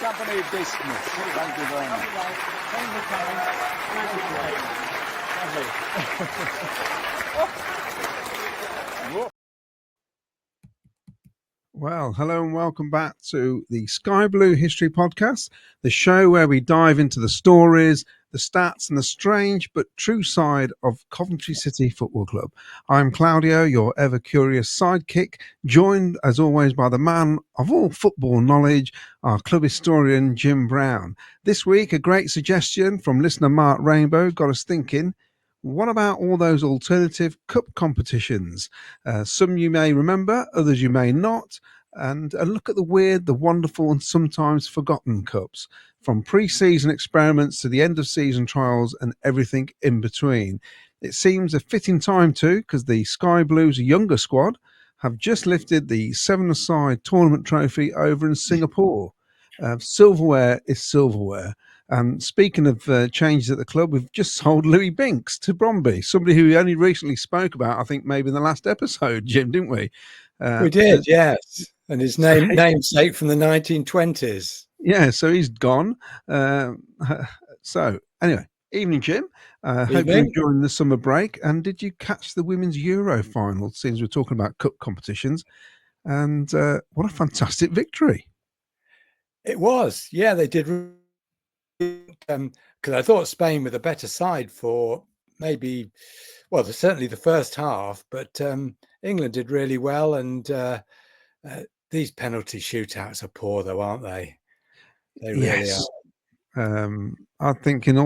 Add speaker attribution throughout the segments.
Speaker 1: company dismissed. Thank you very much.
Speaker 2: Well, hello and welcome back to the Sky Blue History Podcast, the show where we dive into the stories, the stats and the strange but true side of Coventry City Football Club. I'm Claudio, your ever-curious sidekick, joined as always by the man of all football knowledge, our club historian Jim Brown. This week, a great suggestion from listener Mark Rainbow got us thinking, what about all those alternative cup competitions? Some you may remember, others you may not. And a look at the weird, the wonderful and sometimes forgotten cups, from pre-season experiments to the end of season trials and everything in between. It seems a fitting time too, because the Sky Blues younger squad have just lifted the seven-a-side tournament trophy over in Singapore. Silverware is silverware. Speaking of changes at the club, we've just sold Louis Binks to Bromby, somebody who we only recently spoke about, I think maybe in the last episode, Jim, didn't we?
Speaker 3: We did, yes. And his namesake from the 1920s.
Speaker 2: Yeah, so he's gone. So anyway, evening, Jim. Hope you're enjoying the summer break. And did you catch the Women's Euro final, since we're talking about cup competitions? And what a fantastic victory.
Speaker 3: It was. Yeah, they did. Because I thought Spain were the better side for maybe, well, certainly the first half, but England did really well. And these penalty shootouts are poor, though, aren't they? They really
Speaker 2: are. I think in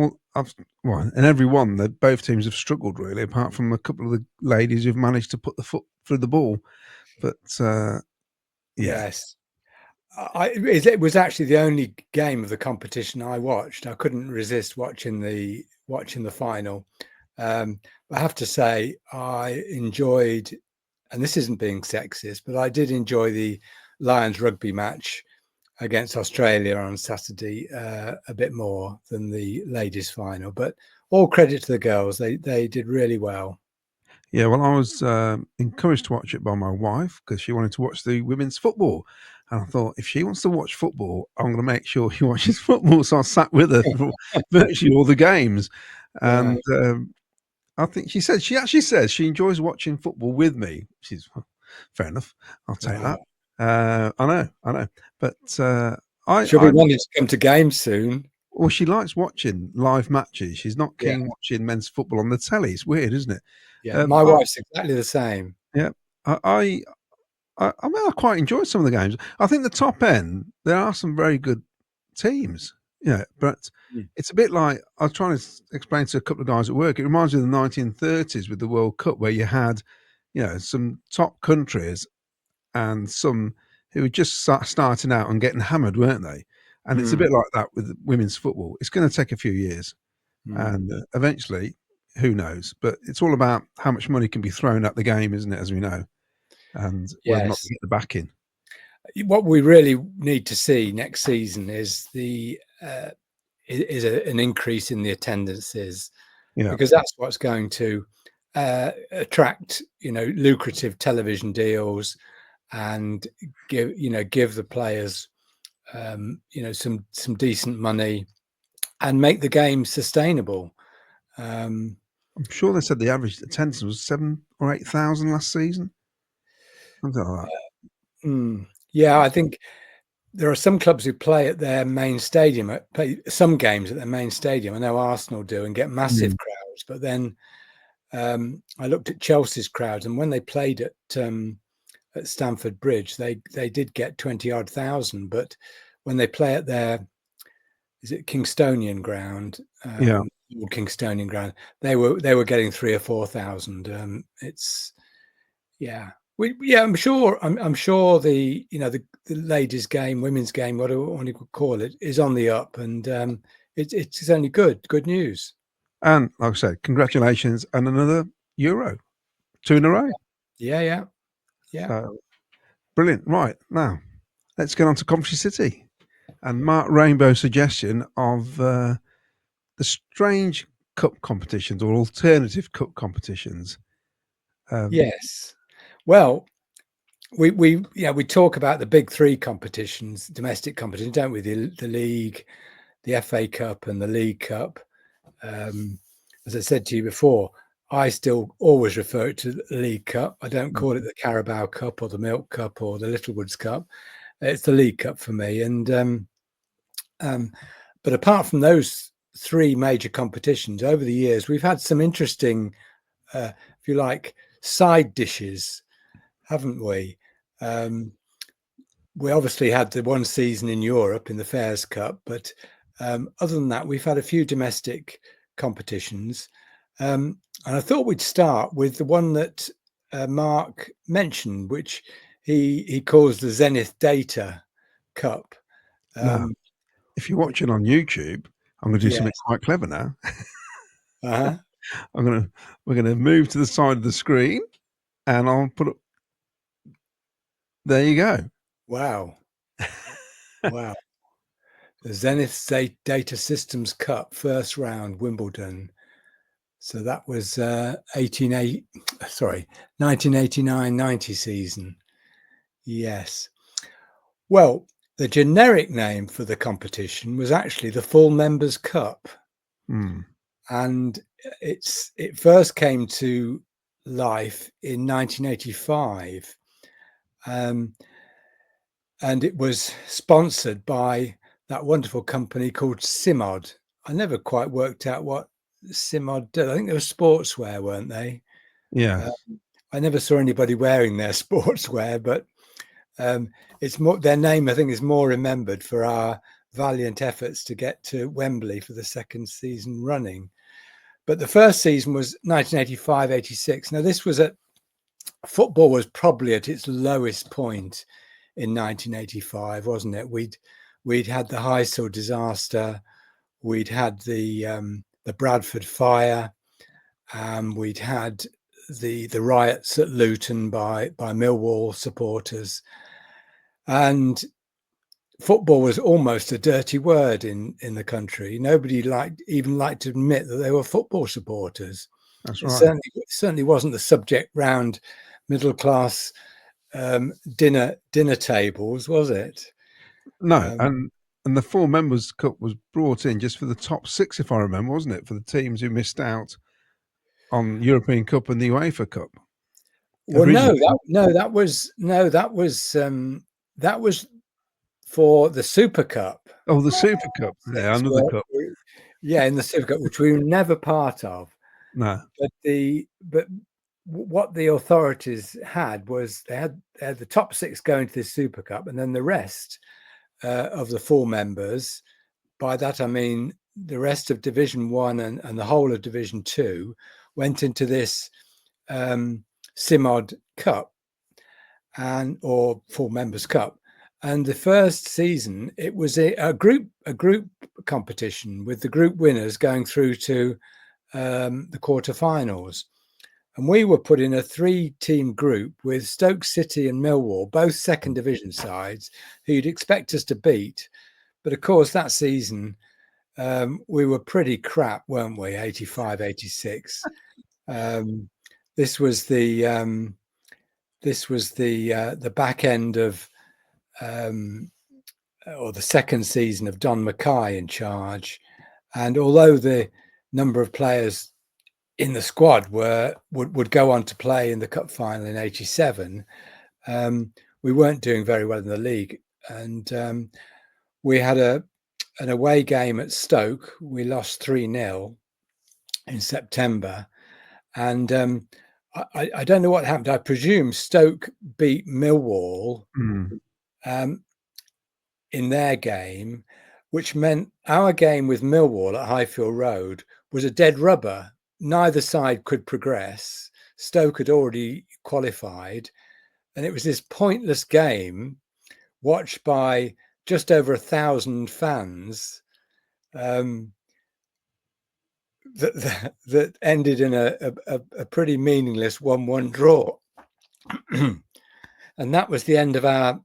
Speaker 2: every one, that both teams have struggled really, apart from a couple of the ladies who've managed to put the foot through the ball. But
Speaker 3: yes. It was actually the only game of the competition I watched. I couldn't resist watching the final. I have to say, I enjoyed, and this isn't being sexist, but I did enjoy the Lions rugby match against Australia on Saturday a bit more than the ladies' final. But all credit to the girls; they did really well.
Speaker 2: Yeah, well, I was encouraged to watch it by my wife because she wanted to watch the women's football. And I thought, if she wants to watch football, I'm going to make sure she watches football. So I sat with her for virtually all the games. And I think she actually says she enjoys watching football with me. She's fair enough. I'll take that. I know. But
Speaker 3: she'll be wanting to come to games soon.
Speaker 2: Well, she likes watching live matches. She's not keen watching men's football on the telly. It's weird, isn't it?
Speaker 3: Yeah, my wife's exactly the same.
Speaker 2: Yeah, I quite enjoy some of the games. I think the top end, there are some very good teams. Yeah, but it's a bit like, I was trying to explain to a couple of guys at work, it reminds me of the 1930s with the World Cup, where you had, some top countries and some who were just starting out and getting hammered, weren't they? And it's a bit like that with women's football. It's going to take a few years. And eventually, who knows? But it's all about how much money can be thrown at the game, isn't it, as we know? And whether or not to get the backing.
Speaker 3: What we really need to see next season is an increase in the attendances, because that's what's going to attract lucrative television deals and give the players some decent money and make the game sustainable.
Speaker 2: I'm sure they said the average attendance was 7,000 or 8,000 last season. Something like that.
Speaker 3: Yeah, I think there are some clubs who play at their main stadium, play some games at their main stadium. I know Arsenal do and get massive crowds. But then I looked at Chelsea's crowds, and when they played at Stamford Bridge, they did get 20-odd thousand. But when they play at their, is it Kingstonian ground? Kingstonian ground. They were getting 3,000 or 4,000. I'm sure the ladies' game, women's game, whatever you could call it, is on the up, and it's only good news.
Speaker 2: And like I said, congratulations, and another Euro, 2 in a row.
Speaker 3: Yeah.
Speaker 2: So, brilliant. Right, now let's get on to Coventry City and Mark Rainbow's suggestion of the strange cup competitions or alternative cup competitions.
Speaker 3: Yes. Well, we talk about the big three competitions, domestic competitions, don't we? The league, the FA Cup, and the League Cup. As I said to you before, I still always refer it to the League Cup. I don't call it the Carabao Cup or the Milk Cup or the Littlewoods Cup. It's the League Cup for me. And but apart from those three major competitions over the years, we've had some interesting, if you like, side dishes, haven't we? We obviously had the one season in Europe in the Fairs Cup, but other than that, we've had a few domestic competitions. And I thought we'd start with the one that Mark mentioned, which he calls the Zenith Data Cup.
Speaker 2: Now, if you're watching on YouTube, I'm going to do
Speaker 3: Yes.
Speaker 2: something quite clever now.
Speaker 3: Uh-huh.
Speaker 2: We're going to move to the side of the screen, and I'll put it. There you go.
Speaker 3: Wow. Wow. The Zenith Data Systems Cup, first round, Wimbledon. So that was 1989-90 season. Yes. Well, the generic name for the competition was actually the Full Members Cup. And it first came to life in 1985. And it was sponsored by that wonderful company called Simod. I never quite worked out what Simod did. I think they were sportswear, weren't they?
Speaker 2: Yeah.
Speaker 3: I never saw anybody wearing their sportswear, but it's more, their name, I think, is more remembered for our valiant efforts to get to Wembley for the second season running. But the first season was 1985-86. Now, this was football was probably at its lowest point in 1985, wasn't it? We'd had the Heysel disaster, we'd had the Bradford fire, we'd had the riots at Luton by Millwall supporters, and football was almost a dirty word in the country. Nobody even liked to admit that they were football supporters.
Speaker 2: That's
Speaker 3: It
Speaker 2: right.
Speaker 3: certainly wasn't the subject round middle class dinner tables, was it?
Speaker 2: No, and the Full Members Cup was brought in just for the top six, if I remember, wasn't it? For the teams who missed out on European Cup and the UEFA Cup.
Speaker 3: Well,
Speaker 2: Originally.
Speaker 3: that was for the Super Cup.
Speaker 2: Oh, the Super Cup. Yeah, another cup.
Speaker 3: Yeah, in the Super Cup, which we were never part of.
Speaker 2: No.
Speaker 3: But what the authorities had was they had the top six going to this Super Cup, and then the rest of the full members. By that I mean the rest of Division 1 and the whole of Division 2 went into this Simod Cup or Full Members Cup. And the first season, it was a group competition with the group winners going through to the quarterfinals. And we were put in a 3-team group with Stoke City and Millwall, both second division sides, who you'd expect us to beat. But of course, that season, we were pretty crap, weren't we? 85-86. This was the back end of or the second season of Don Mackay in charge. And although the number of players in the squad would go on to play in the cup final in 87, we weren't doing very well in the league. And we had an away game at Stoke. We lost 3-0 in September. And I don't know what happened. I presume Stoke beat Millwall in their game, which meant our game with Millwall at Highfield Road was a dead rubber. Neither side could progress. Stoke had already qualified, and it was this pointless game watched by just over 1,000 fans that ended in a pretty meaningless 1-1 draw. And that was the end of our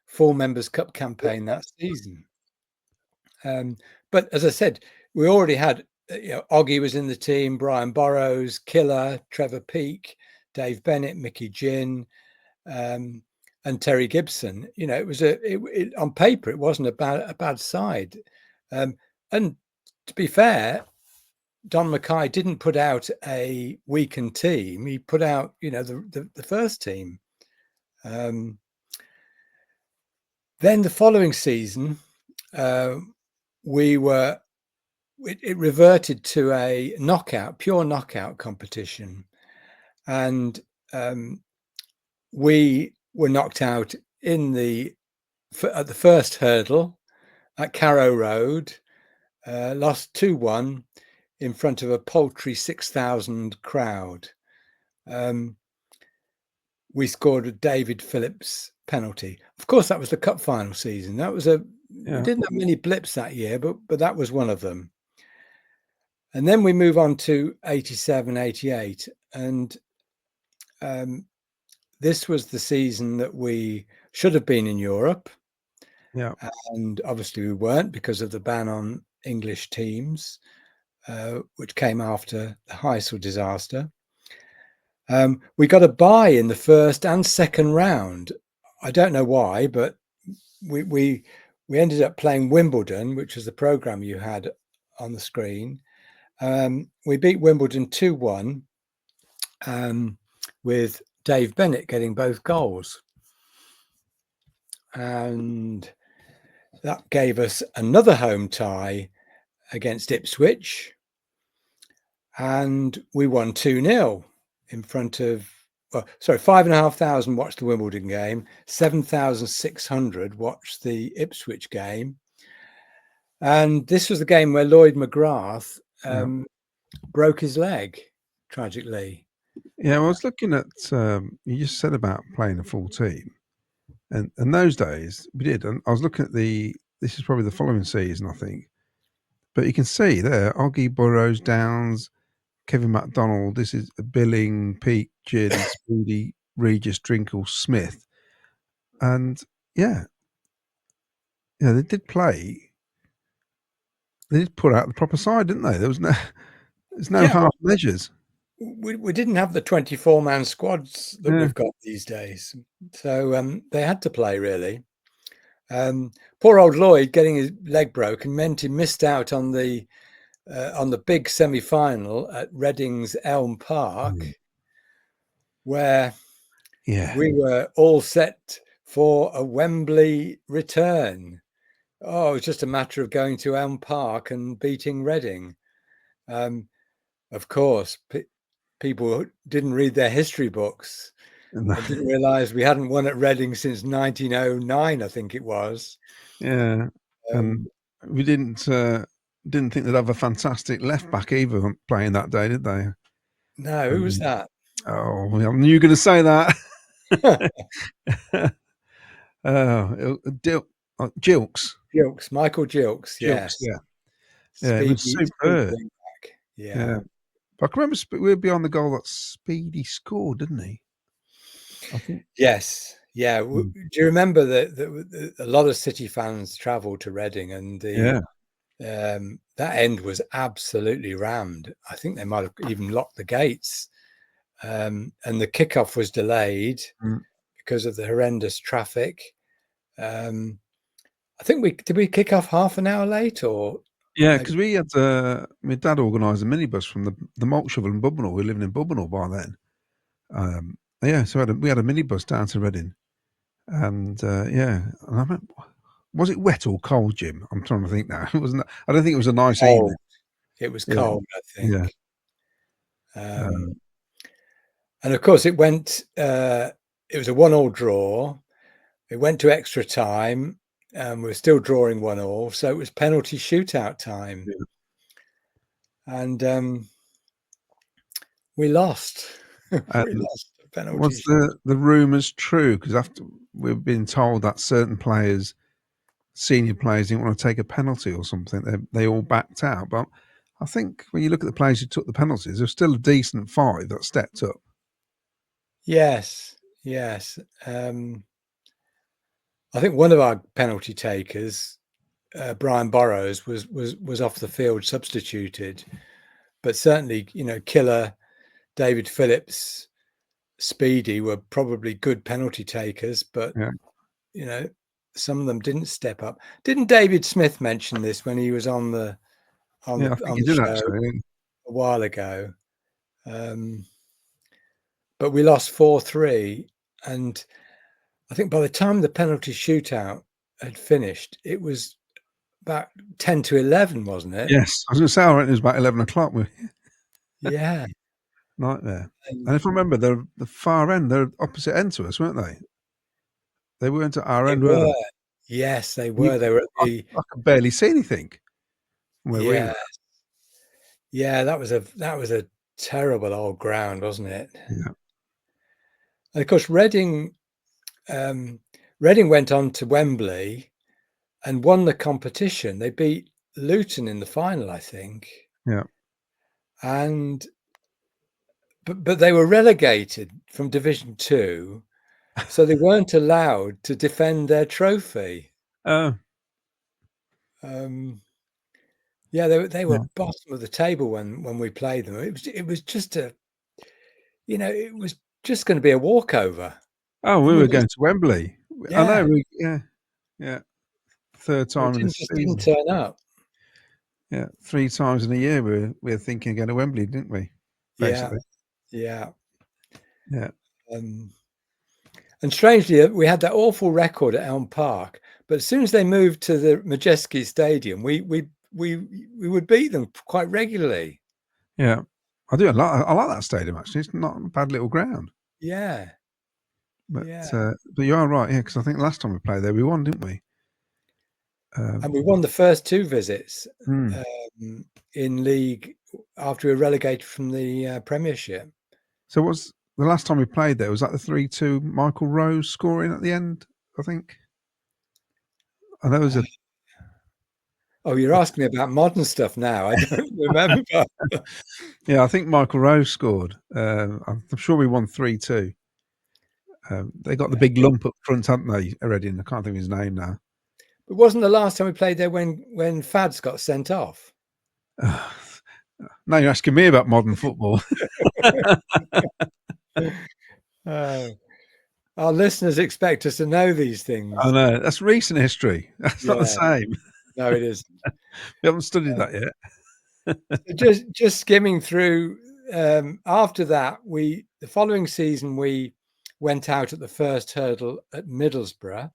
Speaker 3: Full Members Cup campaign that season. But as I said, we already had, Oggy was in the team, Brian Burrows, Killer, Trevor Peake, Dave Bennett, Mickey Ginn, and Terry Gibson. You know, it was on paper it wasn't a bad side, and to be fair, Don Mackay didn't put out a weakened team. He put out, you know, the first team. Then the following season, it reverted to a pure knockout competition, and we were knocked out at the first hurdle at Carrow Road, lost 2-1 in front of a paltry 6,000 crowd. We scored a David Phillips penalty. Of course, that was the cup final season. That was we didn't have many blips that year, but that was one of them. And then we move on to 87, 88. And this was the season that we should have been in Europe.
Speaker 2: Yeah.
Speaker 3: And obviously we weren't because of the ban on English teams, which came after the Heysel disaster. We got a bye in the first and second round. I don't know why, but we ended up playing Wimbledon, which was the program you had on the screen. We beat Wimbledon 2-1, with Dave Bennett getting both goals. And that gave us another home tie against Ipswich. And we won 2-0 in front of, 5,500 watched the Wimbledon game, 7,600 watched the Ipswich game. And this was the game where Lloyd McGrath broke his leg, tragically.
Speaker 2: Yeah, I was looking at, you just said about playing a full team. And those days, we did. And I was looking at this is probably the following season, I think. But you can see there, Oggy, Burrows, Downs, Kevin MacDonald, this is Billing, Pete, Gin, Speedie, Regis, Drinkle, Smith. And yeah, they did play. They did put out the proper side, didn't they? There's no half measures.
Speaker 3: We didn't have the 24-man squads that we've got these days. So they had to play, really. Poor old Lloyd getting his leg broken meant he missed out on the big semi-final at Reading's Elm Park, where we were all set for a Wembley return. Oh, it was just a matter of going to Elm Park and beating Reading. Of course, people didn't read their history books. I didn't realise we hadn't won at Reading since 1909, I think it was.
Speaker 2: Yeah, and we didn't think they'd have a fantastic left back either playing that day, did they?
Speaker 3: No, who was that?
Speaker 2: Oh, I knew you were going to say that. Gilks,
Speaker 3: Michael Gilks, yes.
Speaker 2: Yeah, it was superb.
Speaker 3: Yeah.
Speaker 2: I can remember we'd be on the goal that Speedie scored, didn't he? I think.
Speaker 3: Yes. Yeah. Do you remember that a lot of City fans travelled to Reading, and that end was absolutely rammed. I think they might have even locked the gates, and the kickoff was delayed because of the horrendous traffic. I think did we kick off half an hour late, or?
Speaker 2: Yeah, because we had my dad organised a minibus from the malt shovel in Bubbenhall. We were living in Bubbenhall by then. So we had a minibus down to Reading, and and I remember, was it wet or cold, Jim? I'm trying to think now. It wasn't. I don't think it was a nice evening.
Speaker 3: It was cold, I think.
Speaker 2: Yeah.
Speaker 3: And of course, it went. It was a 1-1 draw. It went to extra time. We're still drawing 1-1, so it was penalty shootout time, and we lost. We lost the penalty.
Speaker 2: Was the rumours true? Because after we've been told that certain players, senior players, didn't want to take a penalty or something, they all backed out. But I think when you look at the players who took the penalties, there's still a decent 5 that stepped up.
Speaker 3: Yes. I think one of our penalty takers, Brian Burrows, was off the field, substituted, but certainly, killer David Phillips Speedie were probably good penalty takers, but
Speaker 2: Yeah.
Speaker 3: some of them didn't step up. Didn't David Smith mention this when he was on the
Speaker 2: I think he
Speaker 3: the
Speaker 2: did
Speaker 3: show
Speaker 2: actually.
Speaker 3: a while ago? But we lost 4-3, and I think by the time the penalty shootout had finished, it was about 10-11, wasn't it?
Speaker 2: Yes, I was going to say, I reckon it was about 11 o'clock.
Speaker 3: Yeah.
Speaker 2: Nightmare. And if I remember, the far end, they're opposite end to us, weren't they? They weren't at our
Speaker 3: They
Speaker 2: end, were
Speaker 3: were.
Speaker 2: they?
Speaker 3: Yes, they were. They were at
Speaker 2: I
Speaker 3: the
Speaker 2: could barely see anything from where we
Speaker 3: yeah.
Speaker 2: were.
Speaker 3: Yeah, that was a terrible old ground, wasn't it?
Speaker 2: Yeah.
Speaker 3: And of course, Reading went on to Wembley and won the competition. They beat Luton in the final, I think.
Speaker 2: Yeah.
Speaker 3: But they were relegated from Division 2, so they weren't allowed to defend their trophy. Yeah, they were bottom of the table when we played them. It was just it was just going to be a walkover.
Speaker 2: Oh, we were going to Wembley.
Speaker 3: Yeah.
Speaker 2: I know. Yeah. Third time in the
Speaker 3: Just
Speaker 2: season.
Speaker 3: didn't turn up.
Speaker 2: Yeah, 3 times in a year we were thinking of going to Wembley, didn't we? Basically.
Speaker 3: Yeah.
Speaker 2: Yeah.
Speaker 3: And strangely, we had that awful record at Elm Park, but as soon as they moved to the Majeski Stadium, we would beat them quite regularly.
Speaker 2: Yeah, I do. I like that stadium actually. It's not a bad little ground.
Speaker 3: Yeah,
Speaker 2: but you are right. Yeah, because I think last time we played there, we won, didn't we?
Speaker 3: And we won the first 2 visits in league after we were relegated from the Premiership.
Speaker 2: So what's the last time we played there? Was that the 3-2 Michael Rose scoring at the end? I think. I know it was a.
Speaker 3: Oh, you're asking me about modern stuff now. I don't remember.
Speaker 2: Yeah, I think Michael Rose scored. I'm sure we won 3-2. They got the big lump up front, haven't they, Reading? I can't think of his name now.
Speaker 3: But wasn't the last time we played there when Fads got sent off?
Speaker 2: Now you're asking me about modern football.
Speaker 3: Our listeners expect us to know these things.
Speaker 2: I know. That's recent history. That's not the same.
Speaker 3: No, it isn't.
Speaker 2: We haven't studied that yet.
Speaker 3: just skimming through. After that, the following season we went out at the first hurdle at Middlesbrough,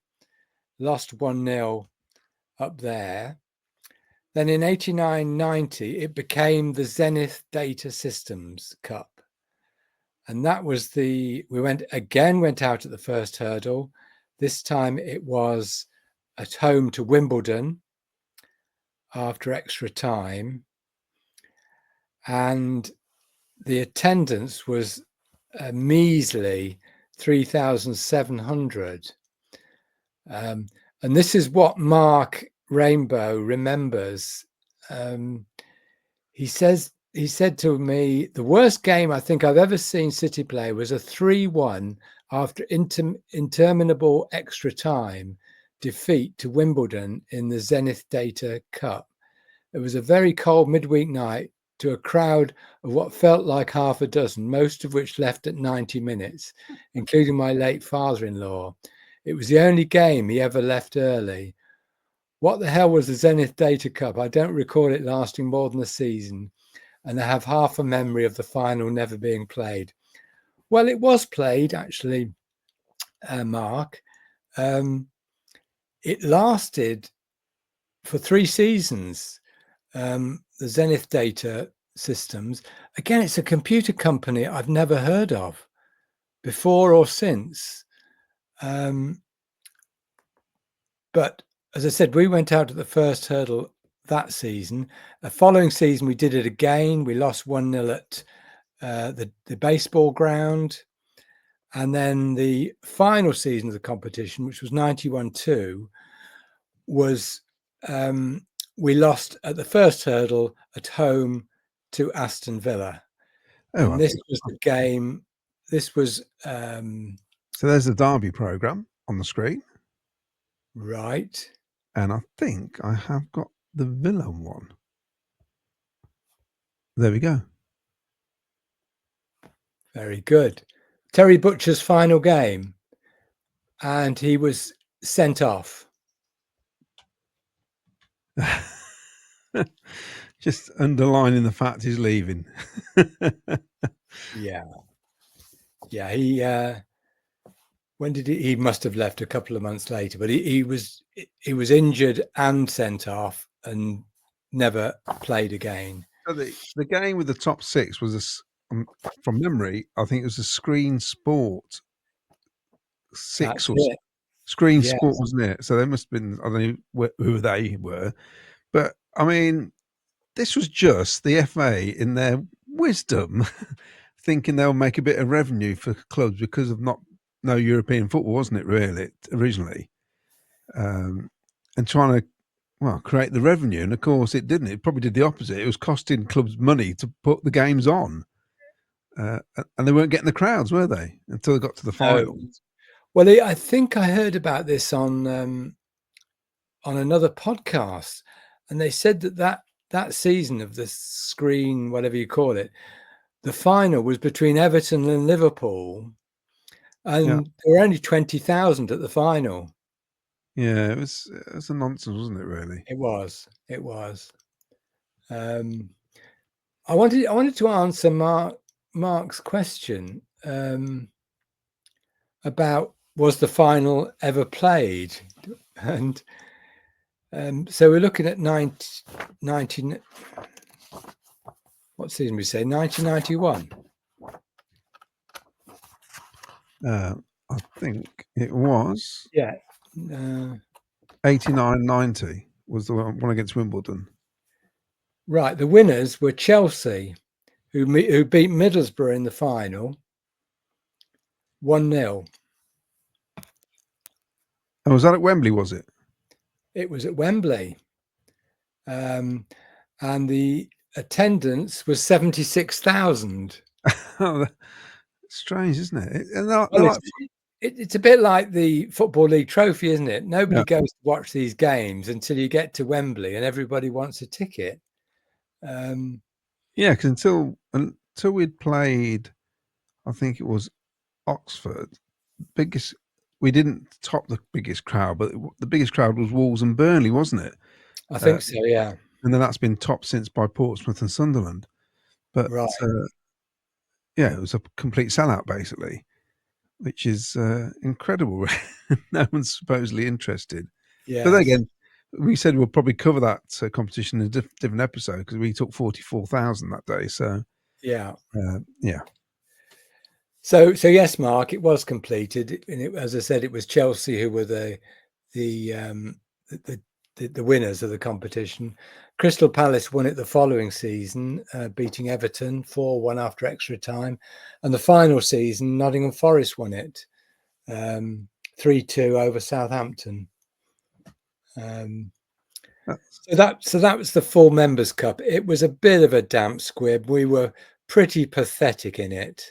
Speaker 3: lost 1-0 up there. Then in 89-90, it became the Zenith Data Systems Cup. And that was we went out at the first hurdle. This time it was at home to Wimbledon after extra time. And the attendance was a measly 3,700. And this is what Mark Rainbow remembers. He said to me, the worst game I think I've ever seen City play was a 3-1 after interminable extra time defeat to Wimbledon in the Zenith Data Cup. It was a very cold midweek night to a crowd of what felt like half a dozen, most of which left at 90 minutes, including my late father-in-law. It was the only game he ever left early. What the hell was the Zenith Data Cup? I don't recall it lasting more than a season, and I have half a memory of the final never being played. Well, it was played, actually, Mark. It lasted for 3 seasons. The Zenith Data Systems. Again, it's a computer company I've never heard of before or since. But as I said, we went out at the first hurdle that season. The following season, we did it again. We lost 1-0 at the baseball ground. And then the final season of the competition, which was 91-2, was we lost at the first hurdle at home to Aston Villa. And this was the game. This was
Speaker 2: so there's the Derby programme on the screen.
Speaker 3: Right.
Speaker 2: And I think I have got the Villa one. There we go.
Speaker 3: Very good. Terry Butcher's final game, and he was sent off.
Speaker 2: Just underlining the fact he's leaving.
Speaker 3: Yeah. He when did he must have left a couple of months later, but he was injured and sent off and never played again.
Speaker 2: So the game with the top six was from memory, I think it was a Screen Sport 6 or Screen Sport, wasn't it? So they must have been, I don't know who they were, but I mean, this was just the FA in their wisdom thinking they'll make a bit of revenue for clubs because of no European football, wasn't it, really, originally? And trying to, create the revenue. And of course it didn't. It probably did the opposite. It was costing clubs money to put the games on. And they weren't getting the crowds, were they? Until they got to the final.
Speaker 3: Well, I think I heard about this on another podcast, and they said that season of the Screen, whatever you call it, the final was between Everton and Liverpool, and there were only 20,000 at the final.
Speaker 2: Yeah, it was a nonsense, wasn't it? Really,
Speaker 3: it was. I wanted to answer Mark's question about was the final ever played, and so we're looking at 19. What season we say? 1991.
Speaker 2: I think it was.
Speaker 3: Yeah.
Speaker 2: 89-90 was the one against Wimbledon.
Speaker 3: Right. The winners were Chelsea, who beat Middlesbrough in the final 1-0.
Speaker 2: And was that at Wembley, was it?
Speaker 3: It was at Wembley. And the attendance was 76,000.
Speaker 2: Oh, strange, isn't it?
Speaker 3: It's a bit like the Football League trophy, isn't it? Nobody goes to watch these games until you get to Wembley and everybody wants a ticket.
Speaker 2: Yeah, because until we'd played, I think it was Oxford, we didn't top the biggest crowd, but the biggest crowd was Wolves and Burnley, wasn't it?
Speaker 3: I think so, yeah.
Speaker 2: And then that's been topped since by Portsmouth and Sunderland. But it was a complete sellout, basically, which is incredible. No one's supposedly interested. Yeah. But then again, we said we'll probably cover that competition in a different episode because we took 44,000 that day. So
Speaker 3: yeah.
Speaker 2: So
Speaker 3: yes, Mark, it was completed, and as I said, it was Chelsea who were the winners of the competition. Crystal Palace won it the following season, beating Everton 4-1 after extra time, and the final season, Nottingham Forest won it 3-2 over Southampton. So that was the full Members' Cup. It was a bit of a damp squib. We were pretty pathetic in it.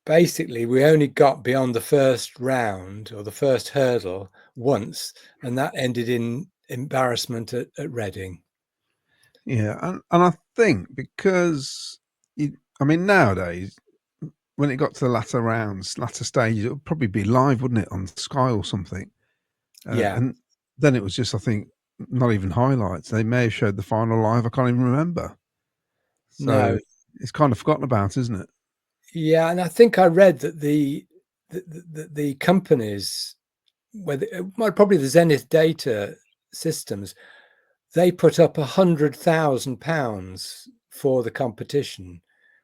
Speaker 3: Basically, we only got beyond the first round or the first hurdle once, and that ended in embarrassment at Reading.
Speaker 2: Yeah, and I think because nowadays when it got to the latter stages, it would probably be live, wouldn't it, on Sky or something? And then it was just, I think, not even highlights. They may have showed the final live. I can't even remember. So it's kind of forgotten about, isn't it?
Speaker 3: Yeah, and I think I read that the companies, probably the Zenith Data Systems, they put up £100,000 for the competition,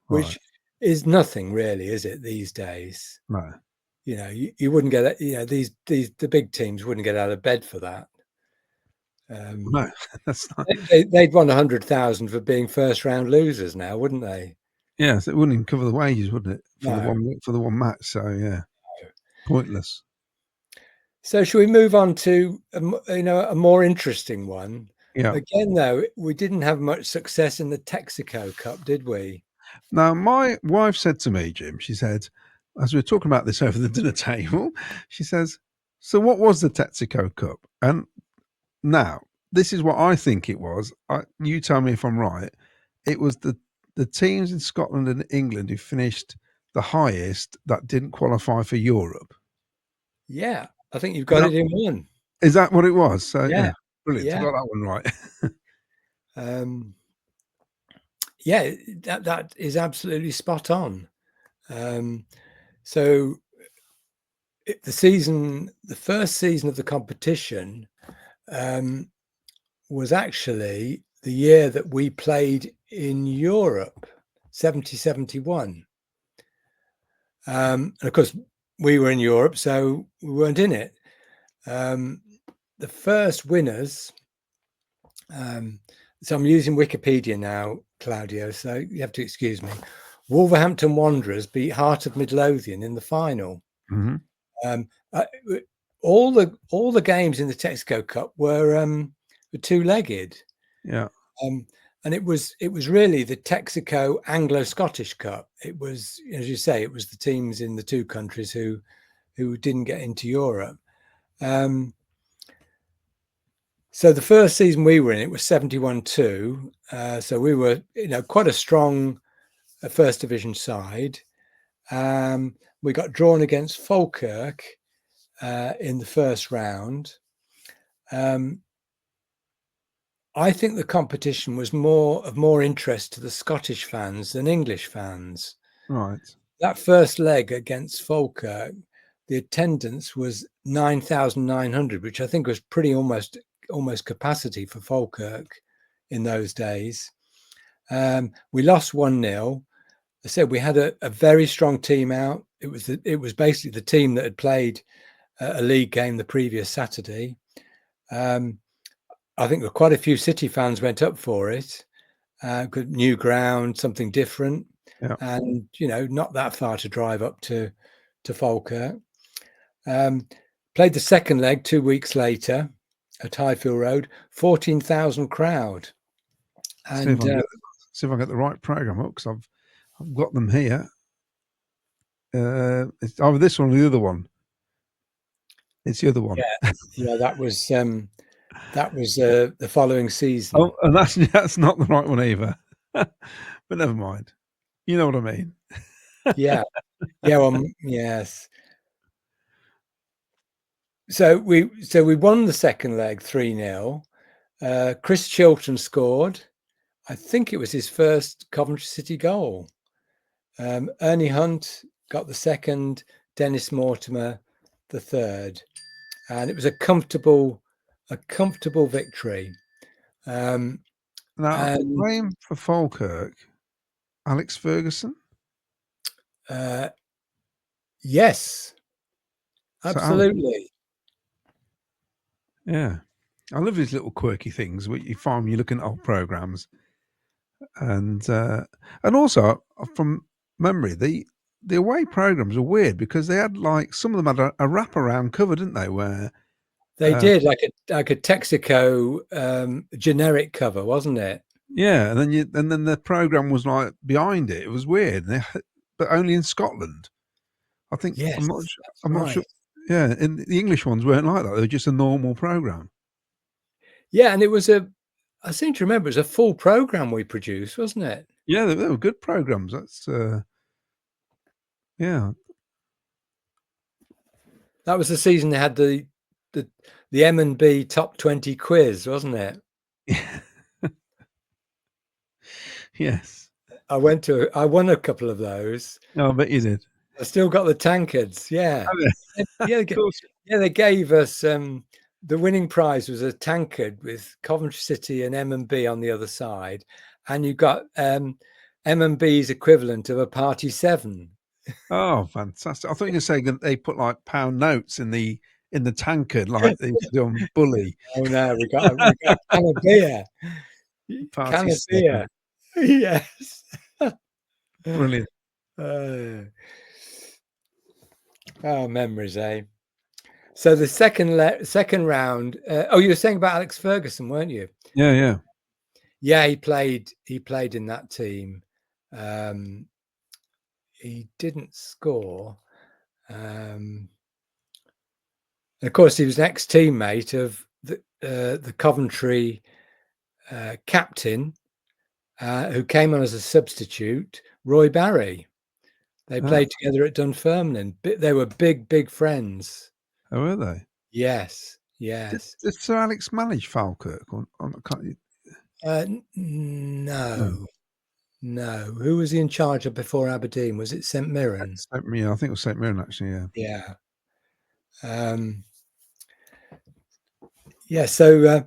Speaker 3: which is nothing really, is it, these days?
Speaker 2: No.
Speaker 3: You know, you wouldn't get, the big teams wouldn't get out of bed for that.
Speaker 2: No, that's not.
Speaker 3: They'd won 100,000 for being first round losers now, wouldn't they?
Speaker 2: Yeah, so it wouldn't even cover the wages, wouldn't it, for the one match? So yeah, pointless.
Speaker 3: So should we move on to a more interesting one?
Speaker 2: Yeah.
Speaker 3: Again, though, we didn't have much success in the Texaco Cup, did we?
Speaker 2: Now, my wife said to me, Jim, she said, as we were talking about this over the dinner table, she says, "So what was the Texaco Cup?" And now, this is what I think it was. You tell me if I'm right. It was the the teams in Scotland and England who finished the highest that didn't qualify for Europe.
Speaker 3: Yeah, I think you've got it in one.
Speaker 2: Is that what it was? So
Speaker 3: Yeah.
Speaker 2: brilliant.
Speaker 3: Yeah.
Speaker 2: I got that one right.
Speaker 3: Yeah, that is absolutely spot on. So the first season of the competition was actually the year that we played in Europe, 70-71. And of course, we were in Europe, so we weren't in it. The first winners, so I'm using Wikipedia now, Claudio, so you have to excuse me. Wolverhampton Wanderers beat Heart of Midlothian in the final. All the games in the Texaco Cup were two-legged.
Speaker 2: Yeah.
Speaker 3: And it was really the Texaco Anglo-Scottish Cup. It was, as you say, it was the teams in the two countries who didn't get into Europe. So the first season we were in, it was 71-2. So we were, quite a strong first division side. We got drawn against Falkirk in the first round. I think the competition was of more interest to the Scottish fans than English fans.
Speaker 2: Right.
Speaker 3: That first leg against Falkirk, the attendance was 9,900, which I think was pretty almost capacity for Falkirk in those days. We lost 1-0. I said we had a very strong team out. It was basically the team that had played a league game the previous Saturday. I think there were quite a few City fans went up for it. New ground, something different, and not that far to drive up to Falkirk. Played the second leg 2 weeks later at Highfield Road, 14,000 crowd. And
Speaker 2: see if I get the right program up, because I've got them here. It's either this one or the other one. It's the other one.
Speaker 3: Yeah, that was the following season.
Speaker 2: Oh, and that's not the right one either. But never mind. You know what I mean.
Speaker 3: Yeah. Well, yes. So we won the second leg 3-0. Chris Chilton scored. I think it was his first Coventry City goal. Ernie Hunt got the second, Dennis Mortimer the third, and it was a comfortable victory.
Speaker 2: Now, playing for Falkirk, Alex Ferguson.
Speaker 3: Yes, absolutely.
Speaker 2: Yeah, I love these little quirky things what you find when you're looking at old programs, and also from memory, the away programs are weird because they had some of them had a wraparound cover, didn't they? Where
Speaker 3: they did like a Texaco generic cover, wasn't it?
Speaker 2: Yeah, and then the program was behind it. It was weird, but only in Scotland. I think.
Speaker 3: Yes,
Speaker 2: I'm not sure. Yeah, and the English ones weren't like that. They were just a normal program.
Speaker 3: Yeah, and it was I seem to remember it was a full program we produced, wasn't it?
Speaker 2: Yeah, they were good programs. That's yeah.
Speaker 3: That was the season they had the M&B top 20 quiz, wasn't it?
Speaker 2: Yes.
Speaker 3: I won a couple of those.
Speaker 2: Oh, I bet you did.
Speaker 3: I still got the tankards. Yeah.
Speaker 2: Oh, yeah.
Speaker 3: They gave us the winning prize was a tankard with Coventry City and M&B on the other side, and you got M&B's equivalent of a Party 7. Oh,
Speaker 2: fantastic! I thought you were saying that they put pound notes in the tankard like they used to do on Bully.
Speaker 3: Oh no, we got a can of beer. Can of beer. Yes.
Speaker 2: Brilliant.
Speaker 3: Memories, eh? So the second round. You were saying about Alex Ferguson, weren't you?
Speaker 2: Yeah.
Speaker 3: Yeah, he played in that team. He didn't score. Of course, he was an ex-teammate of the Coventry captain, who came on as a substitute, Roy Barry. They played together at Dunfermline. They were big friends.
Speaker 2: Oh, were they?
Speaker 3: Yes, yes.
Speaker 2: Did Sir Alex manage Falkirk?
Speaker 3: No. Who was he in charge of before Aberdeen? Was it St Mirren?
Speaker 2: Yeah, I think it was St Mirren, actually, yeah.
Speaker 3: Yeah. Yeah, so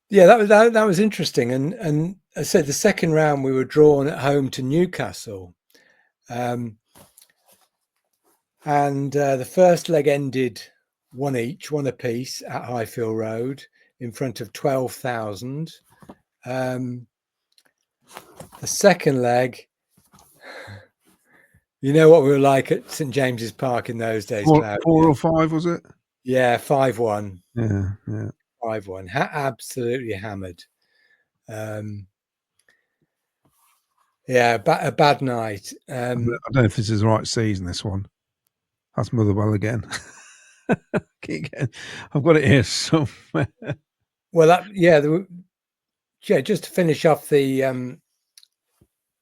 Speaker 3: yeah, that was interesting. And I said the second round we were drawn at home to Newcastle. And the first leg ended one apiece at Highfield Road in front of 12,000. The second leg, you know what we were like at St James's Park in those days, Claudia?
Speaker 2: 4 or 5, was it?
Speaker 3: Yeah, 5-1.
Speaker 2: Yeah.
Speaker 3: 5-1. Absolutely hammered. Yeah, a bad night.
Speaker 2: I don't know if this is the right season, this one. That's Motherwell again. I've got it here somewhere.
Speaker 3: Well, just to finish off the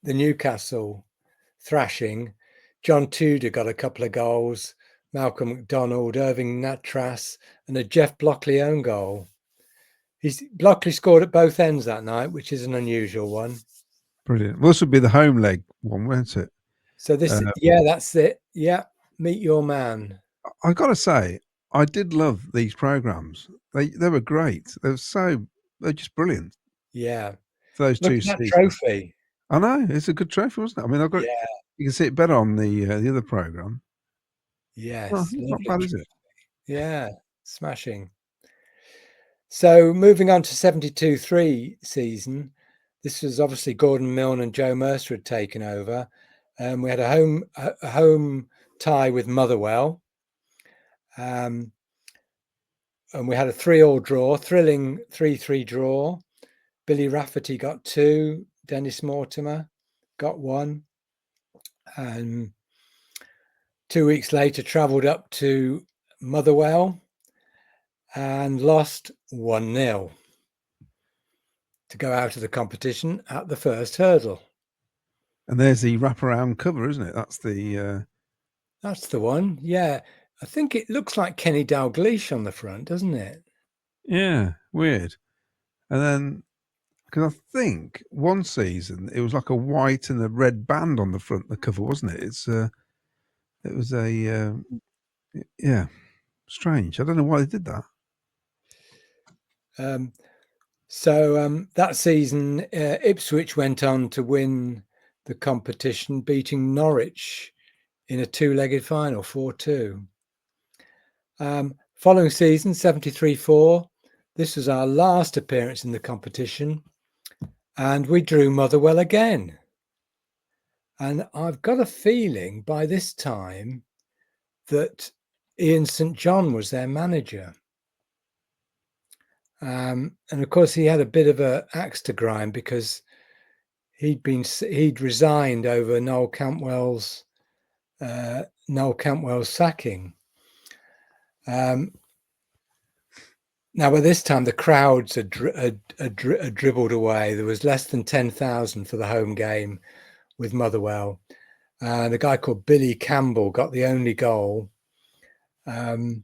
Speaker 3: Newcastle thrashing, John Tudor got a couple of goals, Malcolm McDonald, Irving Natras, and a Jeff Blockley own goal. Blockley scored at both ends that night, which is an unusual one.
Speaker 2: Brilliant. Well, this would be the home leg one, won't it?
Speaker 3: So this, yeah, that's it. Yeah, meet your man.
Speaker 2: I got to say, I did love these programs. They were great. They're just brilliant.
Speaker 3: Yeah,
Speaker 2: for those
Speaker 3: look
Speaker 2: two
Speaker 3: at that
Speaker 2: seasons.
Speaker 3: trophy.
Speaker 2: I know it's a good trophy, wasn't it? I mean, I've got.
Speaker 3: Yeah.
Speaker 2: You can see it better on the other program.
Speaker 3: Yes,
Speaker 2: well, it's not bad, is it?
Speaker 3: Yeah, smashing. So moving on to 72-3 season, this was obviously Gordon Milne and Joe Mercer had taken over. We had a home tie with Motherwell. And we had a 3-3 draw, thrilling 3-3 draw. Billy Rafferty got 2, Dennis Mortimer got 1. And 2 weeks later travelled up to Motherwell and lost 1-0 to go out of the competition at the first hurdle.
Speaker 2: And there's the wraparound cover, isn't it? That's the
Speaker 3: one. Yeah, I think it looks like Kenny Dalglish on the front, doesn't it?
Speaker 2: Yeah, weird. And then, because I think one season it was like a white and a red band on the front of the cover, wasn't it? It was a yeah, strange. I don't know why they did that.
Speaker 3: So that season, Ipswich went on to win the competition, beating Norwich in a 2-legged final, 4-2. Following season, 73-4, this was our last appearance in the competition, and we drew Motherwell again. And I've got a feeling by this time that Ian St John was their manager. And of course, he had a bit of an axe to grind because he'd resigned over Noel Campbell's sacking. Now, by this time, the crowds had dribbled away. There was less than 10,000 for the home game with Motherwell. And a guy called Billy Campbell got the only goal. And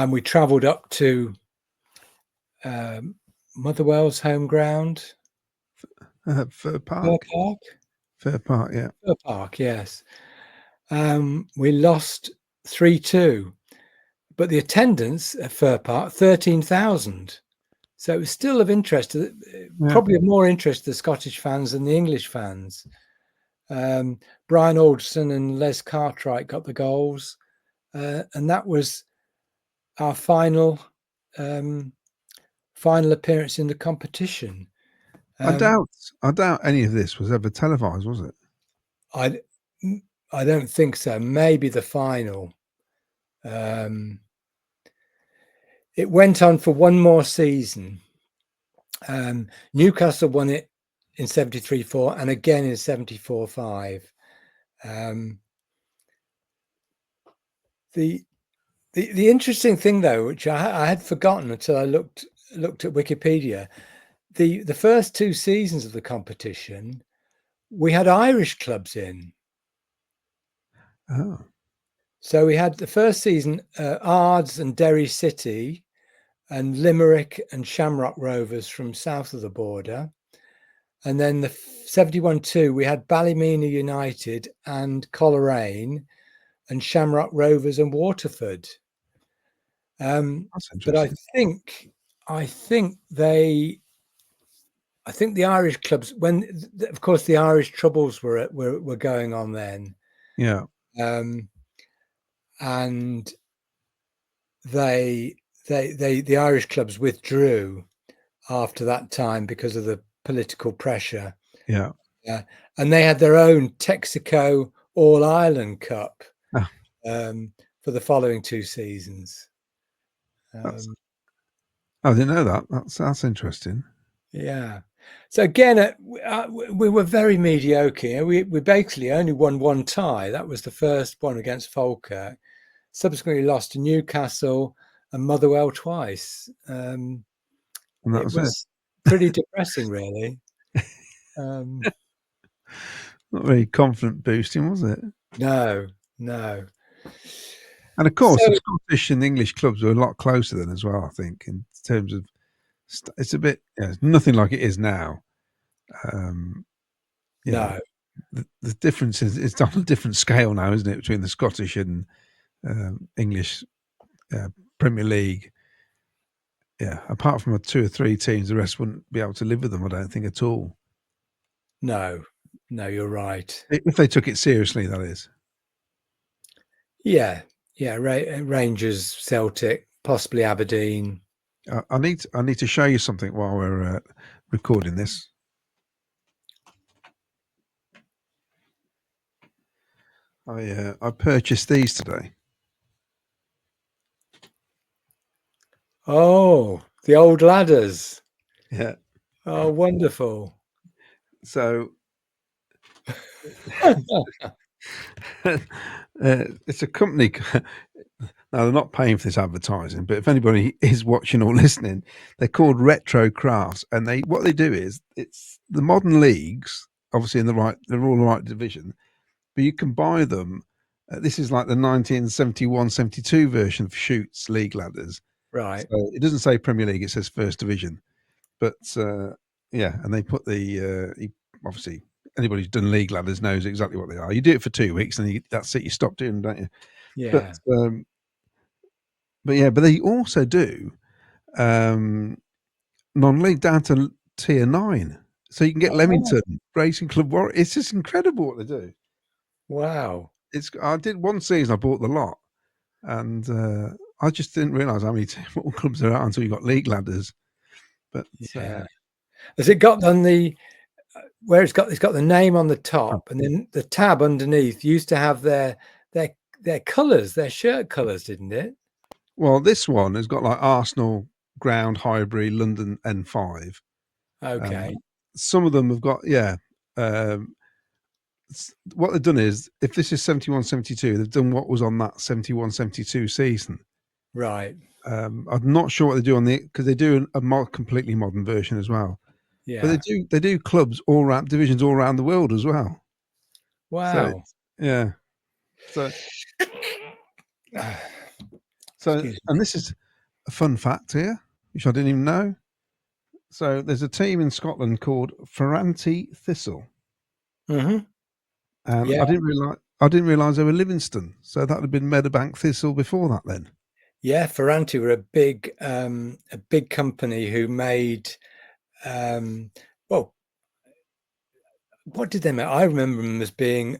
Speaker 3: we travelled up to Motherwell's home ground.
Speaker 2: Fir Park. Fir Park, yeah.
Speaker 3: Fir Park, yes. We lost 3-2. But the attendance at Fir Park, 13,000. So it was still of interest, probably of more interest to the Scottish fans than the English fans. Brian Alderson and Les Cartwright got the goals. And that was our final appearance in the competition.
Speaker 2: I doubt any of this was ever televised, was it?
Speaker 3: I don't think so. Maybe the final. It went on for one more season. Newcastle won it in 73-4 and again in 74-5. The interesting thing, though, which I had forgotten until I looked at Wikipedia, the first 2 seasons of the competition, we had Irish clubs in.
Speaker 2: Oh,
Speaker 3: So we had the first season, Ards and Derry City, and Limerick and Shamrock Rovers from south of the border. And then the 71-2, we had Ballymena United and Coleraine and Shamrock Rovers and Waterford.
Speaker 2: that's
Speaker 3: But I
Speaker 2: interesting.
Speaker 3: think the Irish clubs, when of course the Irish troubles were going on then,
Speaker 2: Yeah.
Speaker 3: and the Irish clubs withdrew after that time because of the political pressure.
Speaker 2: Yeah.
Speaker 3: And they had their own Texaco All Ireland Cup
Speaker 2: Oh,
Speaker 3: for the following 2 seasons.
Speaker 2: I didn't know that. That's interesting.
Speaker 3: Yeah. So again, we were very mediocre. We basically only won 1 tie. That was the first one against Falkirk. Subsequently lost to Newcastle and Motherwell twice.
Speaker 2: And that
Speaker 3: It
Speaker 2: was
Speaker 3: was pretty depressing, really.
Speaker 2: Not very confident boosting, was it?
Speaker 3: No.
Speaker 2: And of course,
Speaker 3: So,
Speaker 2: the Scottish and English clubs were a lot closer then as well, I think, in terms of it's a bit, it's nothing like it is now.
Speaker 3: no.
Speaker 2: The difference is it's on a different scale now, isn't it, between the Scottish and English Premier League? Yeah, apart from 2 or 3 teams, the rest wouldn't be able to live with them, I don't think, at all.
Speaker 3: No, you're right.
Speaker 2: If they took it seriously, that is.
Speaker 3: Yeah. Rangers, Celtic, possibly Aberdeen.
Speaker 2: I need to show you something while we're recording this. I purchased these today.
Speaker 3: Oh, the old ladders.
Speaker 2: Yeah.
Speaker 3: Oh, wonderful.
Speaker 2: So it's a company. Now, they're not paying for this advertising, but if anybody is watching or listening, they're called Retro Crafts, and what they do is it's the modern leagues, obviously they're all the right division, but you can buy them. This is like the 1971-72 version of Shoots League ladders.
Speaker 3: Right.
Speaker 2: So it doesn't say Premier League; it says First Division. But yeah, and they put obviously anybody who's done league ladders knows exactly what they are. You do it for 2 weeks, and that's it. You stop doing them, don't you?
Speaker 3: Yeah.
Speaker 2: But they also do non-league down to tier 9, so you can get Leamington Racing Club. It's just incredible what they do.
Speaker 3: Wow.
Speaker 2: I did one season. I bought the lot, and I just didn't realise how many football clubs there are until you got league ladders. But
Speaker 3: yeah, has it got on the where it's got the name on the top, and then the tab underneath used to have their colours, their shirt colours, didn't it?
Speaker 2: Well, this one has got like Arsenal, Ground, Highbury, London, N5.
Speaker 3: Okay.
Speaker 2: Some of them have got what they've done is, if this is 71-72, they've done what was on that 71-72 season.
Speaker 3: Right.
Speaker 2: I'm not sure what they do on because they do a completely modern version as well.
Speaker 3: Yeah.
Speaker 2: But they do clubs divisions all around the world as well.
Speaker 3: Wow.
Speaker 2: Yeah. So and this is a fun fact here, which I didn't even know. So there's a team in Scotland called Ferranti Thistle.
Speaker 3: Mm-hmm.
Speaker 2: And I didn't realise they were Livingston. So that would have been Meadowbank Thistle before that then.
Speaker 3: Yeah, Ferranti were a big company who made what did they make? I remember them as being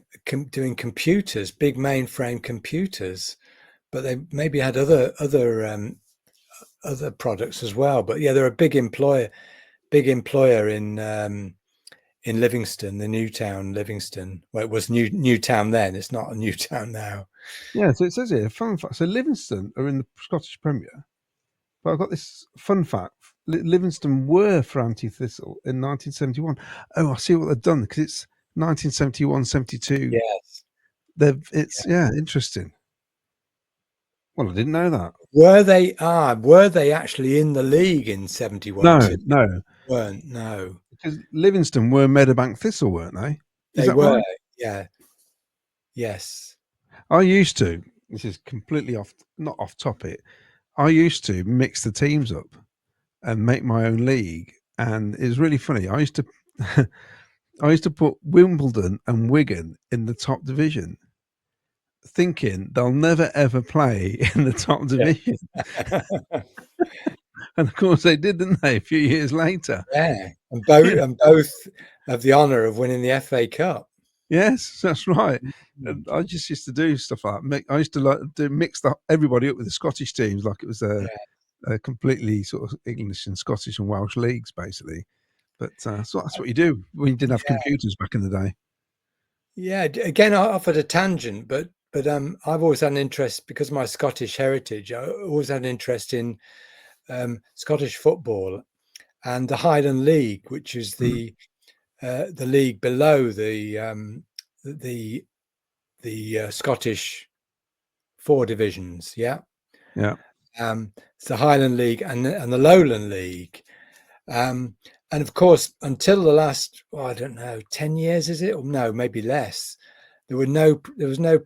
Speaker 3: doing computers, big mainframe computers, but they maybe had other products as well. But yeah, they're a big employer in Livingston, the new town Livingston. Well, it was new town then. It's not a new town now.
Speaker 2: Yeah, so it says here, fun fact. So Livingston are in the Scottish Premier. But I've got this fun fact. Livingston were Ferranti Thistle in 1971. Oh, I see what they've done, because it's 1971-72.
Speaker 3: Yes.
Speaker 2: Interesting. Well, I didn't know that.
Speaker 3: Were they actually in the league in 71?
Speaker 2: No.
Speaker 3: weren't. No,
Speaker 2: because Livingston were Meadowbank Thistle, weren't they? Is
Speaker 3: they
Speaker 2: that
Speaker 3: were.
Speaker 2: right?
Speaker 3: Yeah. Yes.
Speaker 2: I used to. This is completely not off topic. I used to mix the teams up and make my own league, and it was really funny. I used to, I used to put Wimbledon and Wigan in the top division, thinking they'll never ever play in the top division.
Speaker 3: Yeah.
Speaker 2: And of course they did, didn't they? A few years later.
Speaker 3: Yeah. And
Speaker 2: Yeah.
Speaker 3: both have the honour of winning the FA Cup.
Speaker 2: Yes, that's right.
Speaker 3: Mm.
Speaker 2: And I just used to do stuff like that. I used to like to mix everybody up with the Scottish teams, like it was a completely sort of English and Scottish and Welsh leagues, basically. But so that's what you do when you didn't have computers back in the day.
Speaker 3: Yeah. Again, I offered a tangent, but I've always had an interest because of my Scottish heritage. I always had an interest in Scottish football and the Highland League, which is the league below the Scottish 4 divisions. Yeah.
Speaker 2: Yeah.
Speaker 3: It's the Highland League and the Lowland League. And of course, until the last, I don't know, 10 years, is it? Or no, maybe less. There was no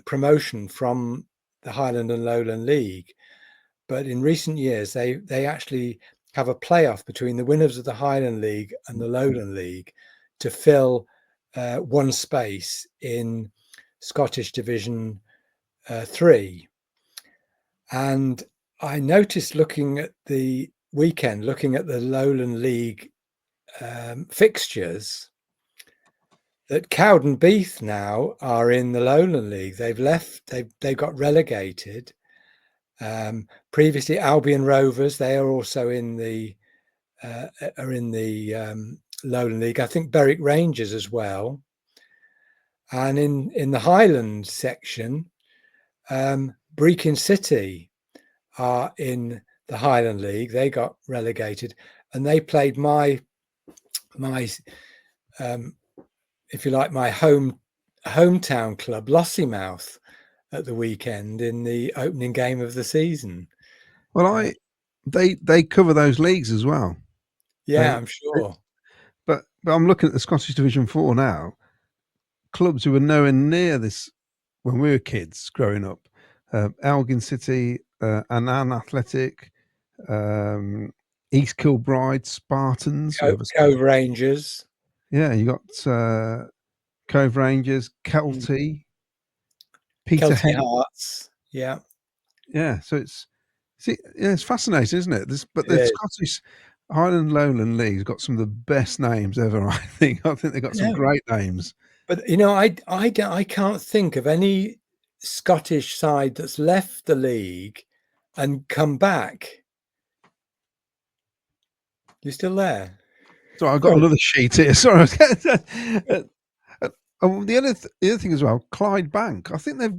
Speaker 3: promotion from the Highland and Lowland League. But in recent years, they actually have a playoff between the winners of the Highland League and the Lowland League to fill one space in Scottish Division 3. And I noticed looking at the Lowland League fixtures that Cowdenbeath now are in the Lowland League. They've left. They got relegated. Previously, Albion Rovers, they are also in the Lowland League. I think Berwick Rangers as well. And in the Highland section, Brechin City are in the Highland League. They got relegated, and they played my if you like, my hometown club, Lossiemouth, at the weekend in the opening game of the season.
Speaker 2: Well, they cover those leagues as well.
Speaker 3: Yeah, I'm sure.
Speaker 2: But I'm looking at the Scottish Division 4 now. Clubs who were nowhere near this when we were kids growing up: Elgin City, Annan Athletic, East Kilbride Spartans.
Speaker 3: Cove Rangers.
Speaker 2: Yeah, you got Cove Rangers, Kelty,
Speaker 3: Kelty
Speaker 2: Peterhead.
Speaker 3: Hearts. Yeah.
Speaker 2: Yeah, so it's fascinating, isn't it? But the Scottish Highland Lowland League's got some of the best names ever. I think they've got some great names.
Speaker 3: But you know, I can't think of any Scottish side that's left the league and come back. You still there?
Speaker 2: So I've got another sheet here. Sorry. The other thing as well, Clyde Bank. I think they've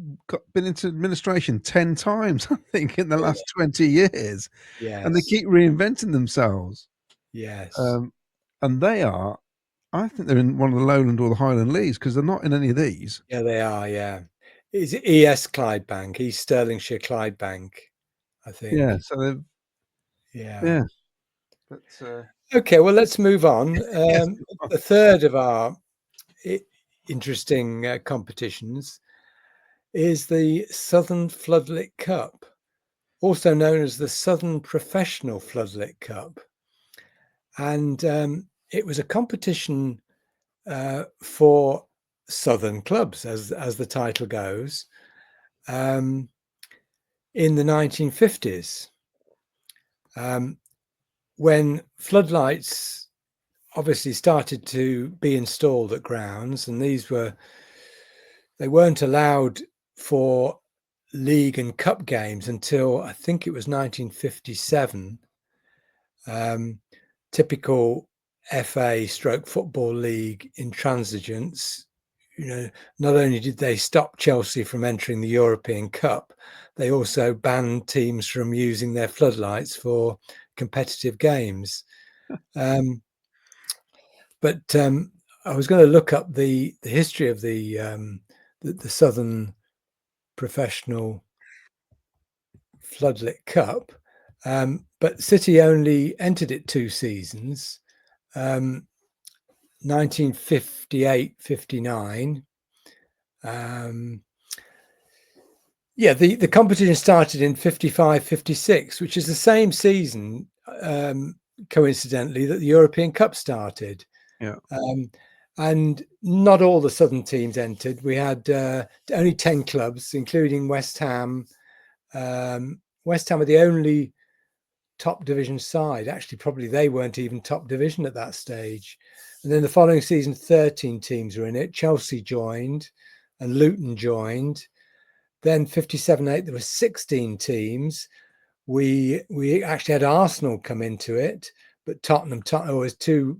Speaker 2: been into administration 10 times. I think in the last 20 years.
Speaker 3: Yes.
Speaker 2: And they keep reinventing themselves.
Speaker 3: Yes.
Speaker 2: And they are. I think they're in one of the Lowland or the Highland leagues because they're not in any of these.
Speaker 3: Yeah, they are. Yeah. Is it ES Clydebank? East Stirlingshire Clydebank, I think.
Speaker 2: Yeah. So they've.
Speaker 3: Yeah.
Speaker 2: But,
Speaker 3: okay, well, let's move on. The third of our interesting competitions is the Southern Floodlit Cup, also known as the Southern Professional Floodlit Cup. And it was a competition for Southern clubs, as the title goes, in the 1950s, when floodlights obviously started to be installed at grounds, and they weren't allowed for league and cup games until I think it was 1957. Typical FA stroke football league intransigence. You know, not only did they stop Chelsea from entering the European Cup, they also banned teams from using their floodlights for competitive games. But I was going to look up the history of the Southern Professional Floodlit Cup, but City only entered it 2 seasons, 1958-59. Yeah, the competition started in 55-56, which is the same season, coincidentally, that the European Cup started.
Speaker 2: Yeah.
Speaker 3: And not all the southern teams entered. We had only 10 clubs, including West Ham. West Ham were the only top division side. Actually, probably they weren't even top division at that stage. And then the following season, 13 teams were in it. Chelsea joined and Luton joined. Then 57-8, there were 16 teams. We actually had Arsenal come into it, but Tottenham was too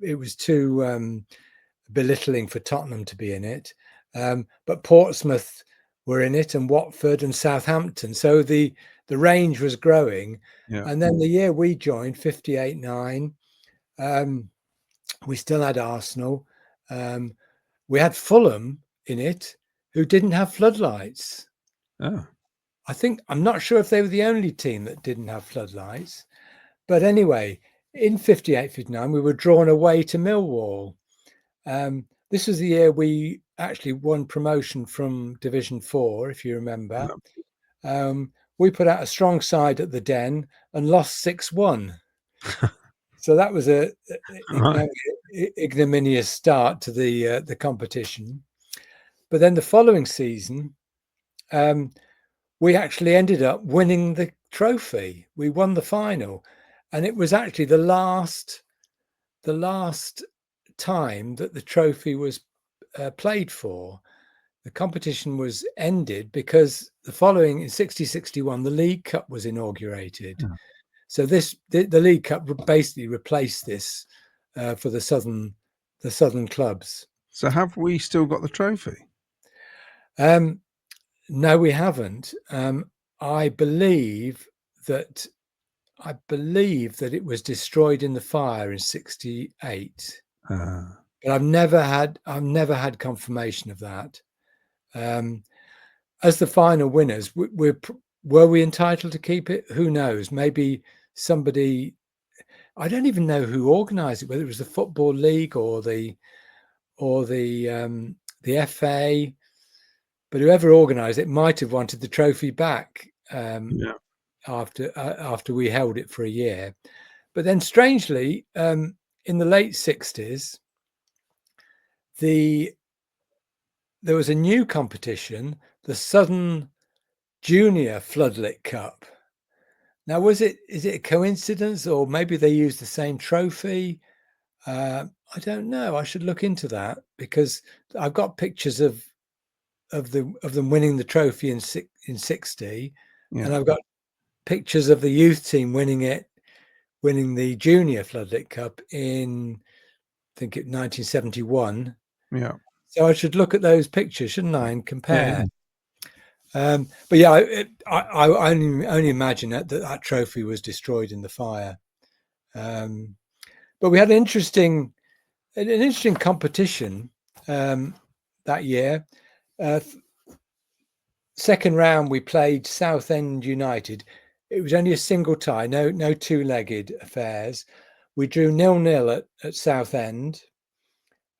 Speaker 3: belittling for Tottenham to be in it. But Portsmouth were in it, and Watford and Southampton. So the range was growing.
Speaker 2: Yeah.
Speaker 3: And then the year we joined, 58-9, we still had Arsenal. We had Fulham in it, who didn't have floodlights.
Speaker 2: Oh.
Speaker 3: I'm not sure if they were the only team that didn't have floodlights. But anyway, in 58-59, we were drawn away to Millwall. This was the year we actually won promotion from Division 4, if you remember. Yeah. We put out a strong side at the Den and lost 6-1. So that was a ignominious start to the competition. But then the following season, we actually ended up winning the trophy. We won the final, and it was actually the last time that the trophy was played for. The competition was ended because the following in 60-61, the League Cup was inaugurated. Yeah. So the League Cup basically replaced this for the southern clubs.
Speaker 2: So have we still got the trophy?
Speaker 3: No, we haven't. I believe that it was destroyed in the fire in 68. But I've never had confirmation of that. As the final winners, were we entitled to keep it? Who knows? Maybe somebody. I don't even know who organised it, whether it was the Football League or the FA. But whoever organised it might have wanted the trophy back after we held it for a year. But then, strangely, in the late 60s, there was a new competition, the Southern Junior Floodlit Cup. Now, is it a coincidence, or maybe they used the same trophy? I don't know. I should look into that, because I've got pictures of them winning the trophy in 60, and I've got pictures of the youth team winning the Junior Floodlit Cup in, I think, 1971.
Speaker 2: Yeah.
Speaker 3: So I should look at those pictures, shouldn't I, and compare? Yeah. But yeah, I only imagine that trophy was destroyed in the fire. But we had an interesting competition that year. Second round, we played Southend United. It was only a single tie, no two-legged affairs. We drew 0-0 at Southend,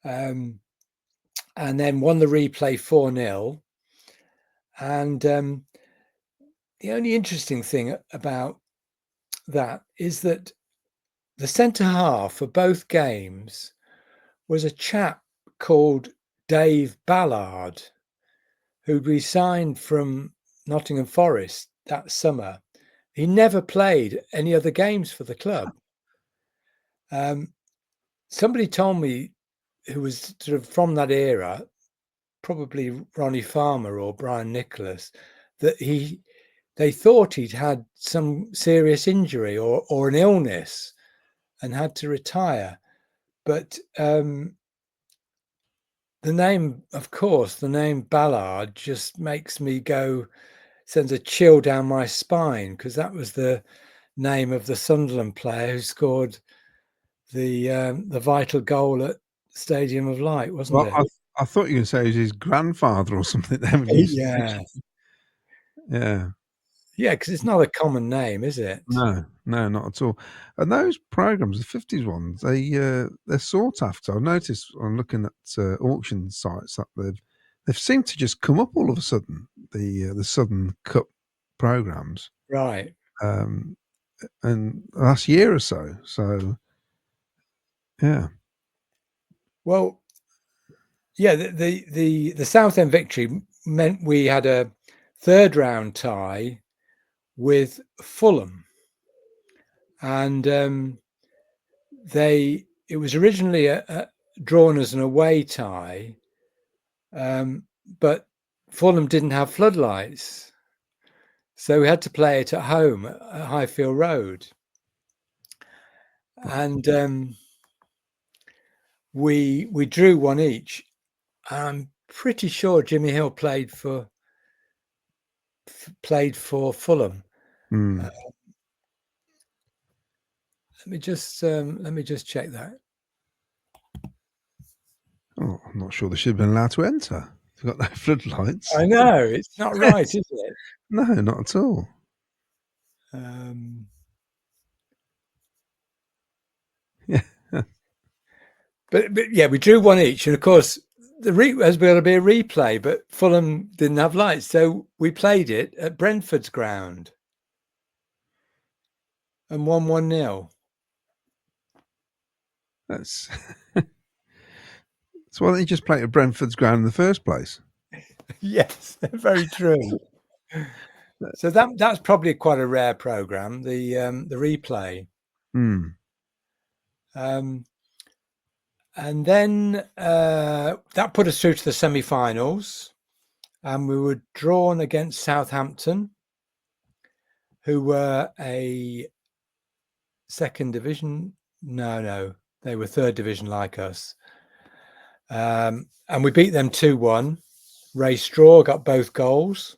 Speaker 3: and then won the replay 4-0. And the only interesting thing about that is that the centre half for both games was a chap called Dave Ballard, who'd resigned from Nottingham Forest that summer. He never played any other games for the club. Somebody told me, who was sort of from that era, probably Ronnie Farmer or Brian Nicholas, that they thought he'd had some serious injury or an illness and had to retire. But the name Ballard just sends a chill down my spine, because that was the name of the Sunderland player who scored the vital goal at Stadium of Light, wasn't it?
Speaker 2: I thought you were going to say it was his grandfather or something.
Speaker 3: Yeah.
Speaker 2: Yeah.
Speaker 3: Yeah, because it's not a common name, is it?
Speaker 2: No, not at all. And those programs, the 50s ones, they're sought after. I've noticed on looking at auction sites that they've seemed to just come up all of a sudden. The Southern Cup programs,
Speaker 3: Right.
Speaker 2: and last year or so. So, yeah.
Speaker 3: Well, yeah, the Southend victory meant we had a third round tie with Fulham, and it was originally drawn as an away tie, but Fulham didn't have floodlights, so we had to play it at home at Highfield Road, and we drew one each. I'm pretty sure Jimmy Hill played for Fulham.
Speaker 2: Mm.
Speaker 3: Let me just check that.
Speaker 2: Oh, I'm not sure they should have been allowed to enter. They've got no floodlights.
Speaker 3: I know, it's not right, is it?
Speaker 2: No, not at all. Yeah.
Speaker 3: But yeah, we drew one each, and of course there was going to be a replay, but Fulham didn't have lights, so we played it at Brentford's ground and won 1-0.
Speaker 2: That's so why don't you just play at Brentford's ground in the first place?
Speaker 3: Yes, very true. So that's probably quite a rare program, the replay. And then that put us through to the semi-finals, and we were drawn against Southampton, who were a second division. No, they were third division like us. And we beat them 2-1. Ray Straw got both goals.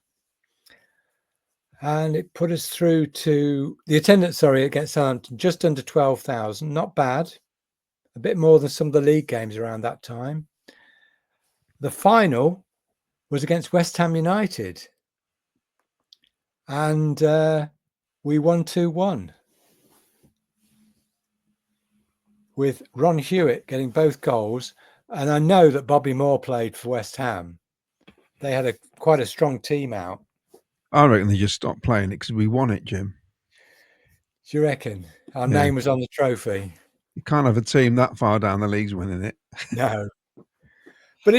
Speaker 3: And it put us through to the attendance, against Southampton, just under 12,000. Not bad. A bit more than some of the league games around that time. The final was against West Ham United. And we won 2-1. With Ron Hewitt getting both goals. And I know that Bobby Moore played for West Ham. They had quite a strong team out.
Speaker 2: I reckon they just stopped playing it because we won it, Jim.
Speaker 3: Do you reckon? Our name was on the trophy.
Speaker 2: You can't have a team that far down the leagues winning it.
Speaker 3: No. But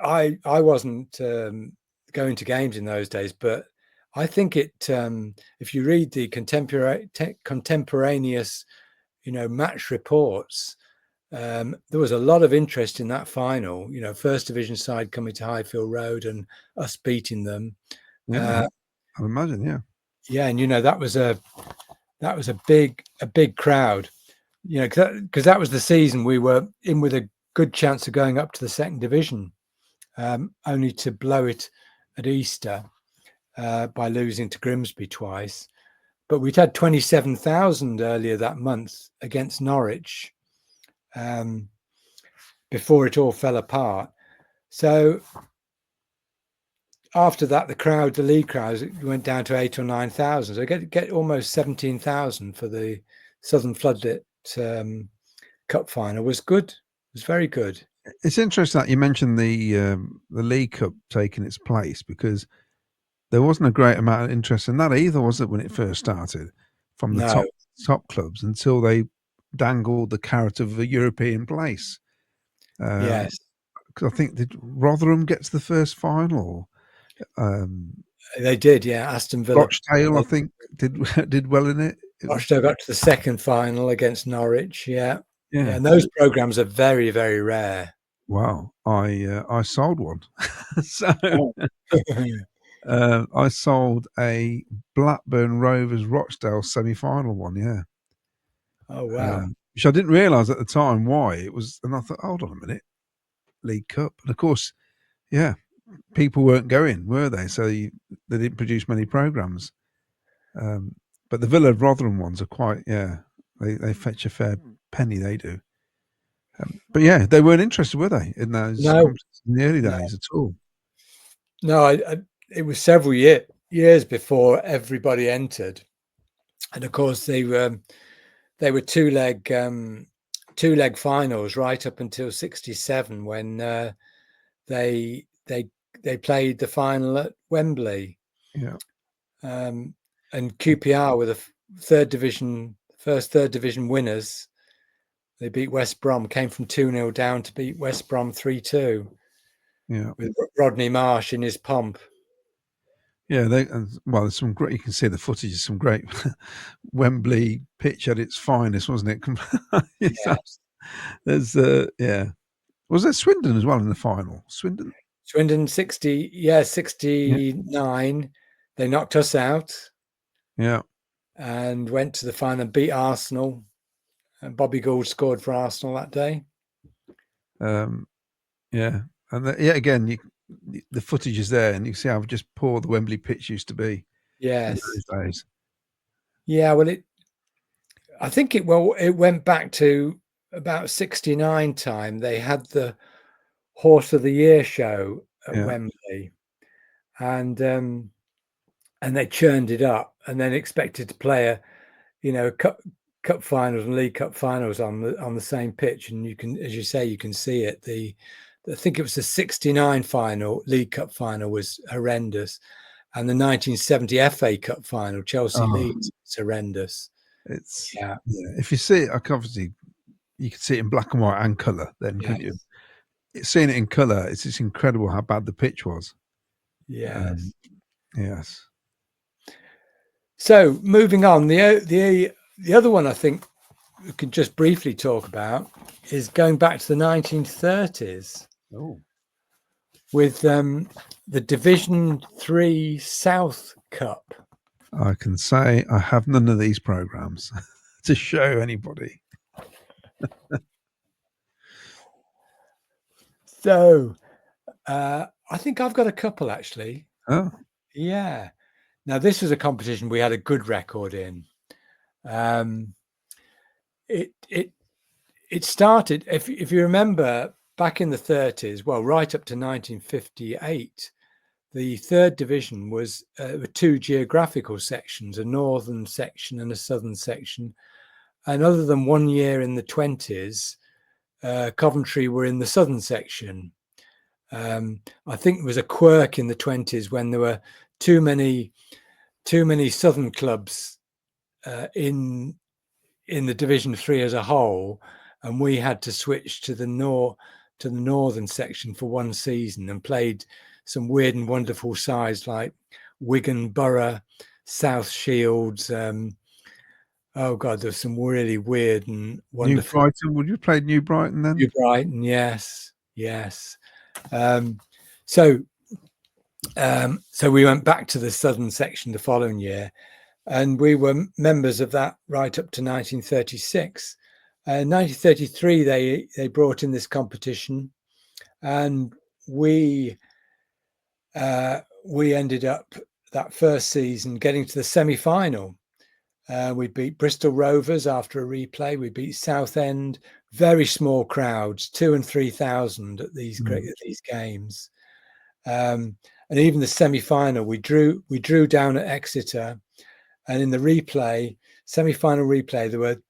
Speaker 3: I wasn't going to games in those days, but I think if you read the contemporaneous, match reports, there was a lot of interest in that final. First division side coming to Highfield Road and us beating them.
Speaker 2: Yeah, I imagine. Yeah.
Speaker 3: Yeah, and that was a big crowd. Because that was the season we were in with a good chance of going up to the second division, only to blow it at Easter by losing to Grimsby twice. But we'd had 27,000 earlier that month against Norwich before it all fell apart. So after that, the league crowds, went down to 8,000 or 9,000. So get almost 17,000 for the Southern Floodlit Cup final was good. It was very good.
Speaker 2: It's interesting that you mentioned the League Cup taking its place, because there wasn't a great amount of interest in that either, was it, when it first started, from the top clubs, until they dangled the carrot of a European place.
Speaker 3: Yes,
Speaker 2: because I think, did Rotherham get to the first final?
Speaker 3: They did. Yeah, Aston Villa.
Speaker 2: Rochdale, I think, did well in it.
Speaker 3: Rochdale got to the second final against Norwich. Yeah. And those programs are very, very rare.
Speaker 2: Wow, I sold one. So I sold a Blackburn Rovers Rochdale semi-final one. Yeah.
Speaker 3: Oh wow.
Speaker 2: Which I didn't realise at the time why it was, and I thought, hold on a minute, League Cup, and of course, people weren't going, were they? So they didn't produce many programs. But the Villa Rotherham ones are quite, they fetch a fair penny. They do. But they weren't interested, were they, in those in the early days at all?
Speaker 3: No, it was several years. years before everybody entered, and of course they were two-leg finals right up until '67 when they played the final at Wembley.
Speaker 2: Yeah.
Speaker 3: And QPR were the first third division winners. They beat West Brom, came from 2-0 down to beat West Brom 3-2.
Speaker 2: Yeah.
Speaker 3: With Rodney Marsh in his pomp.
Speaker 2: Yeah, there's some great. You can see the footage of some great Wembley pitch at its finest, wasn't it?
Speaker 3: Yes.
Speaker 2: There's was there Swindon as well in the final? Swindon
Speaker 3: 69. They knocked us out.
Speaker 2: Yeah.
Speaker 3: And went to the final and beat Arsenal. And Bobby Gould scored for Arsenal that day.
Speaker 2: Yeah, and again, the footage is there, and you see how just poor the Wembley pitch used to be.
Speaker 3: Yes.
Speaker 2: In those days.
Speaker 3: Yeah, well, I think it went back to about 69 time. They had the Horse of the Year show at Wembley, and they churned it up, and then expected to play cup finals and League Cup finals on the same pitch. And you can, as you say, you can see it. I think it was the 69 final, League Cup final, was horrendous, and the 1970 FA Cup final, Chelsea Leeds, was horrendous.
Speaker 2: It's If you see it, obviously you can see it in black and white and colour. Then couldn't you? Seeing it in colour, it's just incredible how bad the pitch was.
Speaker 3: Yes.
Speaker 2: Yes.
Speaker 3: So moving on, the other one I think we could just briefly talk about is going back to the 1930s.
Speaker 2: Oh.
Speaker 3: With the Division 3 South Cup.
Speaker 2: I can say I have none of these programs to show anybody.
Speaker 3: So I think I've got a couple actually.
Speaker 2: Oh.
Speaker 3: Yeah. Now this was a competition we had a good record in. It started, if you remember, back in the 30s, well, right up to 1958, the third division was two geographical sections, a northern section and a southern section. And other than 1 year in the 20s, Coventry were in the southern section. I think there was a quirk in the 20s when there were too many southern clubs in the Division 3 as a whole, and we had to switch to the northern section for one season and played some weird and wonderful sides like Wigan Borough, South Shields. Oh God, there's some really weird and wonderful.
Speaker 2: New Brighton. Would you play New Brighton then?
Speaker 3: New Brighton, yes. So we went back to the southern section the following year, and we were members of that right up to 1936. 1933, they brought in this competition, and we ended up that first season getting to the semi-final. We beat Bristol Rovers after a replay. We beat Southend, very small crowds, 2,000 and 3,000 at these games. And even the semi-final, we drew down at Exeter, and in the semi-final replay, there were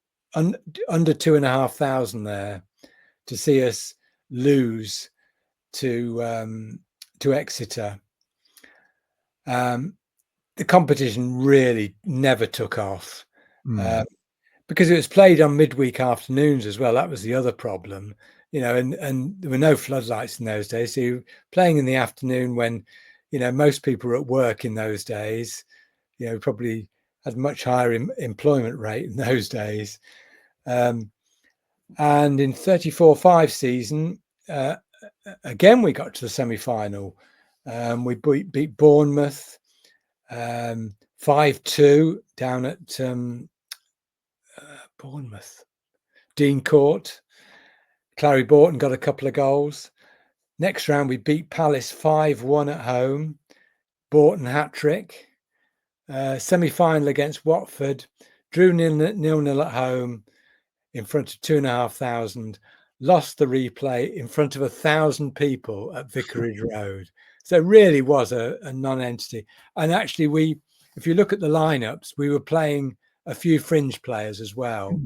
Speaker 3: under 2,500 there to see us lose to Exeter. The competition really never took off because it was played on midweek afternoons as well. That was the other problem, and there were no floodlights in those days. So you were playing in the afternoon when, most people were at work in those days, probably had much higher employment rate in those days. And in 34-5 season, again, we got to the semi-final. We beat Bournemouth 5-2 down at Bournemouth. Dean Court. Clary Borton got a couple of goals. Next round, we beat Palace 5-1 at home. Borton hat-trick. Semi-final against Watford. Drew 0-0 at home in front of 2,500. Lost the replay in front of 1,000 people at Vicarage Road. So it really was a non-entity. And actually, if you look at the lineups, we were playing a few fringe players as well.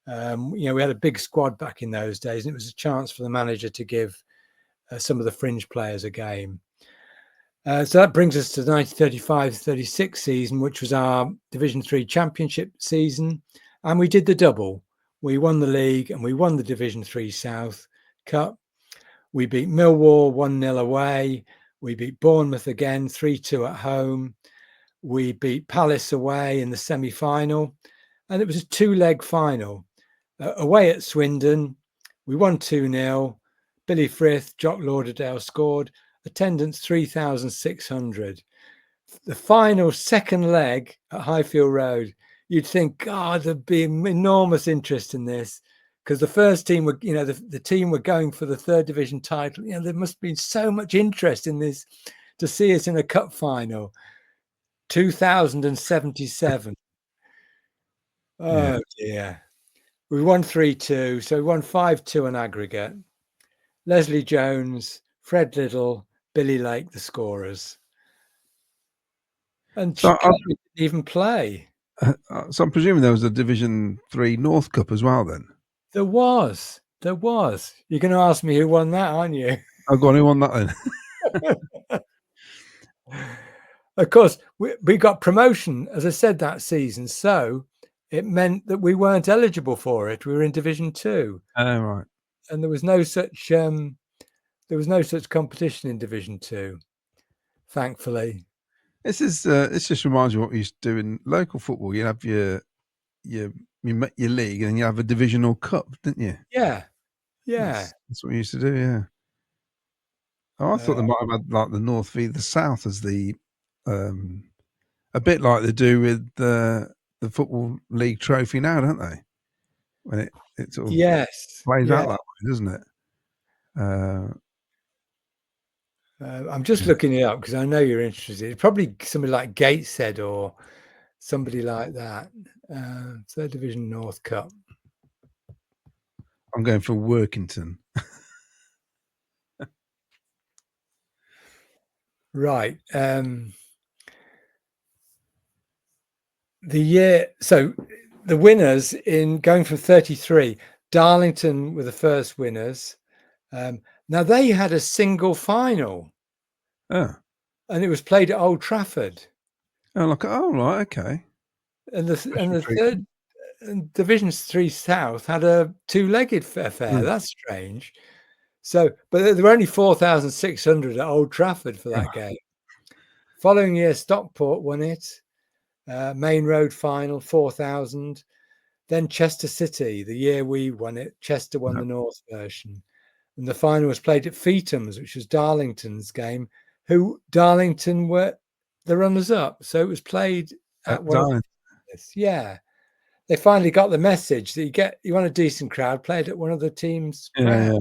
Speaker 3: We had a big squad back in those days, and it was a chance for the manager to give some of the fringe players a game. So that brings us to the 1935-36 season, which was our Division 3 Championship season. And we did the double. We won the league and we won the Division 3 South Cup. We beat Millwall 1-0 away. We beat Bournemouth again 3-2 at home. We beat Palace away in the semi-final. And it was a 2-leg final. Away at Swindon, we won 2-0. Billy Frith, Jock Lauderdale scored. Attendance 3,600. The final second leg at Highfield Road, you'd think, God, there'd be enormous interest in this, because the first team were, the team were going for the third division title. There must have been so much interest in this to see us in a cup final. 2,077. Oh dear. We won 3-2, so we won 5-2 on aggregate. Leslie Jones, Fred Little, Billy Lake, the scorers. And so didn't even play.
Speaker 2: So I'm presuming there was a Division 3 North Cup as well then?
Speaker 3: There was. You're going to ask me who won that, aren't you?
Speaker 2: I've got who won that then?
Speaker 3: Of course, we got promotion, as I said, that season. So it meant that we weren't eligible for it. We were in Division 2.
Speaker 2: Oh, right.
Speaker 3: And there was no such competition in Division 2, thankfully.
Speaker 2: This just reminds you what we used to do in local football. You have your league, and you have a divisional cup, didn't you?
Speaker 3: Yeah.
Speaker 2: That's what we used to do. Yeah. Oh, I thought they might have had like the North v the South as the a bit like they do with the Football League trophy now, don't they? When it sort of plays out that way, doesn't it?
Speaker 3: I'm just looking it up because I know you're interested. It's probably somebody like Gateshead or somebody like that. Third Division North Cup.
Speaker 2: I'm going for Workington.
Speaker 3: Right. So the winners in going from 33, Darlington were the first winners. Now they had a single final.
Speaker 2: Oh.
Speaker 3: And it was played at Old Trafford.
Speaker 2: Oh, right, okay.
Speaker 3: And the third Division 3 South had a two-legged affair. That's strange. So, but there were only 4,600 at Old Trafford for that game. Following year, Stockport won it. Main Road final, 4,000. Then Chester City, the year we won it, Chester won the North version. And the final was played at Feetham's, which was Darlington's game, who Darlington were the runners-up. So it was played at one. Yeah. They finally got the message that you want a decent crowd, play it at one of the teams' ground. Yeah.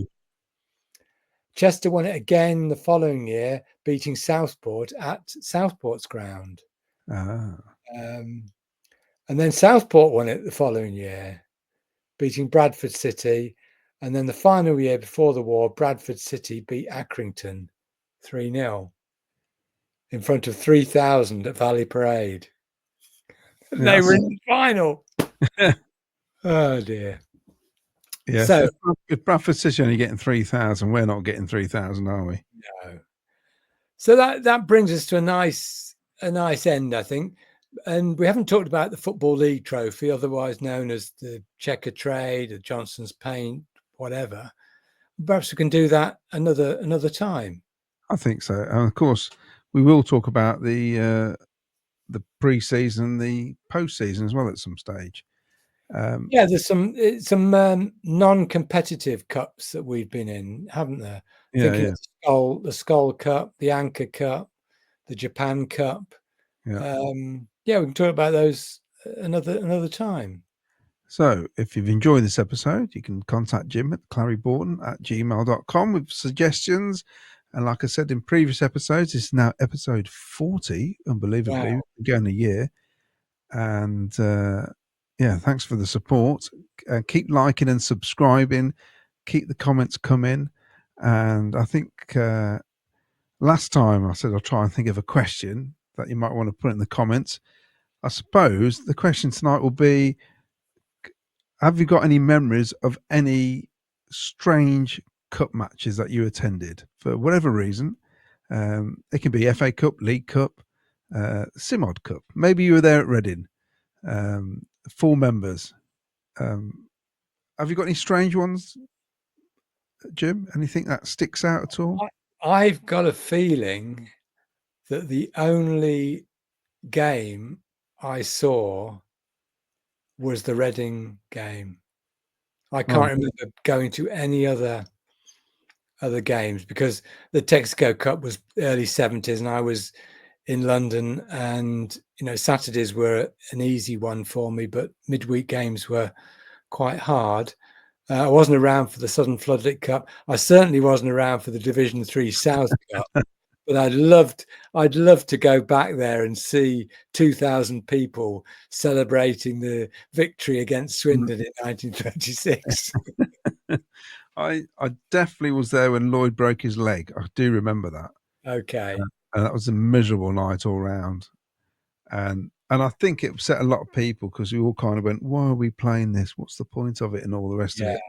Speaker 3: Chester won it again the following year, beating Southport at Southport's ground. And then Southport won it the following year, beating Bradford City. And then the final year before the war, Bradford City beat Accrington 3-0 in front of 3,000 at Valley Parade. They were in the final. Oh, dear.
Speaker 2: Yeah. So if Bradford City only getting 3,000, we're not getting 3,000, are we?
Speaker 3: No. So that brings us to a nice end, I think. And we haven't talked about the Football League trophy, otherwise known as the Checker Trade, the Johnson's Paint, whatever. Perhaps we can do that another time.
Speaker 2: I think so. And of course, we will talk about the pre-season, the post-season as well at some stage.
Speaker 3: There's some non-competitive cups that we've been in, haven't there? The Skull Cup, the Anchor Cup, the Japan Cup. We can talk about those another time.
Speaker 2: So if you've enjoyed this episode, you can contact Jim at clarryborton@gmail.com with suggestions. And like I said in previous episodes, it's now episode 40, unbelievably, again a year. And thanks for the support. Keep liking and subscribing. Keep the comments coming. And I think last time I said I'll try and think of a question that you might want to put in the comments. I suppose the question tonight will be, have you got any memories of any strange cup matches that you attended for whatever reason? It can be FA Cup, League Cup, Simod Cup. Maybe you were there at Reading, full members. Have you got any strange ones, Jim? Anything that sticks out at all?
Speaker 3: I've got a feeling that the only game I saw was the Reading game. I can't remember going to any other games, because the Texaco Cup was early 70s and I was in London, and Saturdays were an easy one for me, but midweek games were quite hard. I wasn't around for the Southern Floodlit Cup. I certainly wasn't around for the Division 3 South Cup. But I'd love to go back there and see 2,000 people celebrating the victory against Swindon in 1926.
Speaker 2: I definitely was there when Lloyd broke his leg. I do remember that.
Speaker 3: Okay.
Speaker 2: And that was a miserable night all round. And I think it upset a lot of people, because we all kind of went, why are we playing this? What's the point of it? And all the rest of it.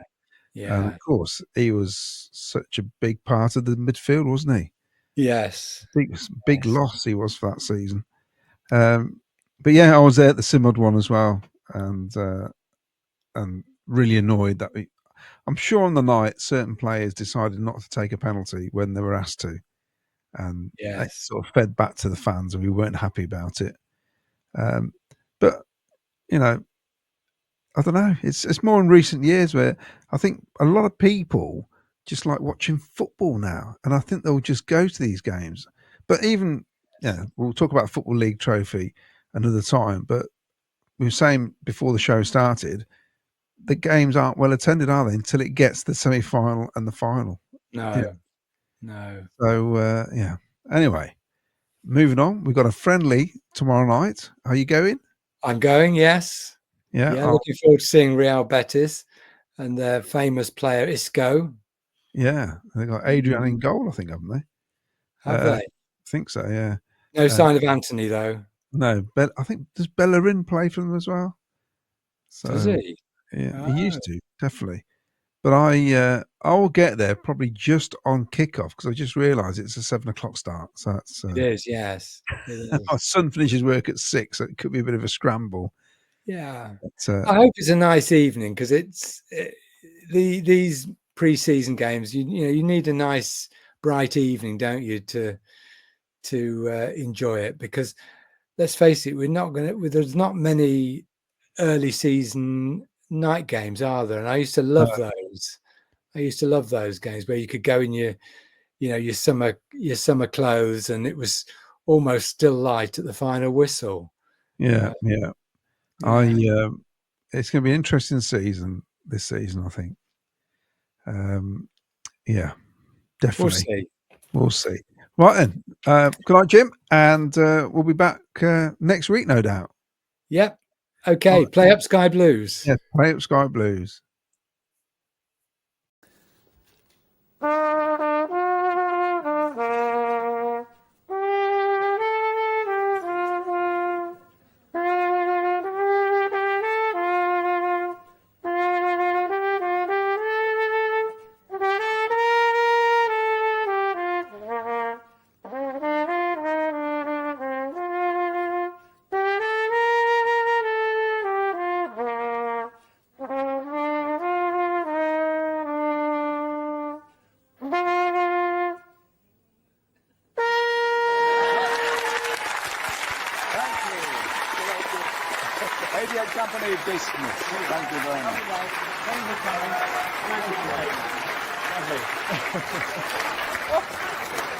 Speaker 3: Yeah.
Speaker 2: And of course, he was such a big part of the midfield, wasn't he?
Speaker 3: Yes.
Speaker 2: Big loss he was for that season. But yeah, I was there at the Simod one as well, and really annoyed that I'm sure on the night certain players decided not to take a penalty when they were asked to, and they sort of fed back to the fans, and we weren't happy about it. But I don't know. It's more in recent years where I think a lot of people just like watching football now, and I think they'll just go to these games. But even we'll talk about Football League trophy another time. But we were saying before the show started, the games aren't well attended, are they? Until it gets the semi-final and the final.
Speaker 3: No.
Speaker 2: So Anyway, moving on. We've got a friendly tomorrow night. Are you going?
Speaker 3: I'm going. Yes.
Speaker 2: Yeah.
Speaker 3: Looking forward to seeing Real Betis and their famous player Isco.
Speaker 2: Yeah, they got Adrian in goal, I think, haven't they?
Speaker 3: Have they?
Speaker 2: I think so. Yeah.
Speaker 3: No sign of Anthony though.
Speaker 2: No, but I think, does Bellerin play for them as well? So,
Speaker 3: does he?
Speaker 2: Yeah, he used to, definitely. But I'll get there probably just on kickoff, because I just realised it's a 7 o'clock start. So that's
Speaker 3: it is. Yes, it is.
Speaker 2: My son finishes work at 6, so it could be a bit of a scramble.
Speaker 3: Yeah,
Speaker 2: but,
Speaker 3: I hope it's a nice evening, because these pre-season games. You need a nice bright evening, don't you, to enjoy it? Because let's face it, there's not many early season night games, are there? And I used to love those. I used to love those games where you could go in your summer clothes, and it was almost still light at the final whistle.
Speaker 2: Yeah. It's going to be an interesting season this season, I think. Yeah, definitely. We'll see. Right then. Good night, Jim, and we'll be back next week, no doubt.
Speaker 3: Yep. Okay. Right. Play up Sky Blues.
Speaker 2: Yeah, play up Sky Blues.
Speaker 1: Company dismissed. Thank you very much. Thank you, Lovely.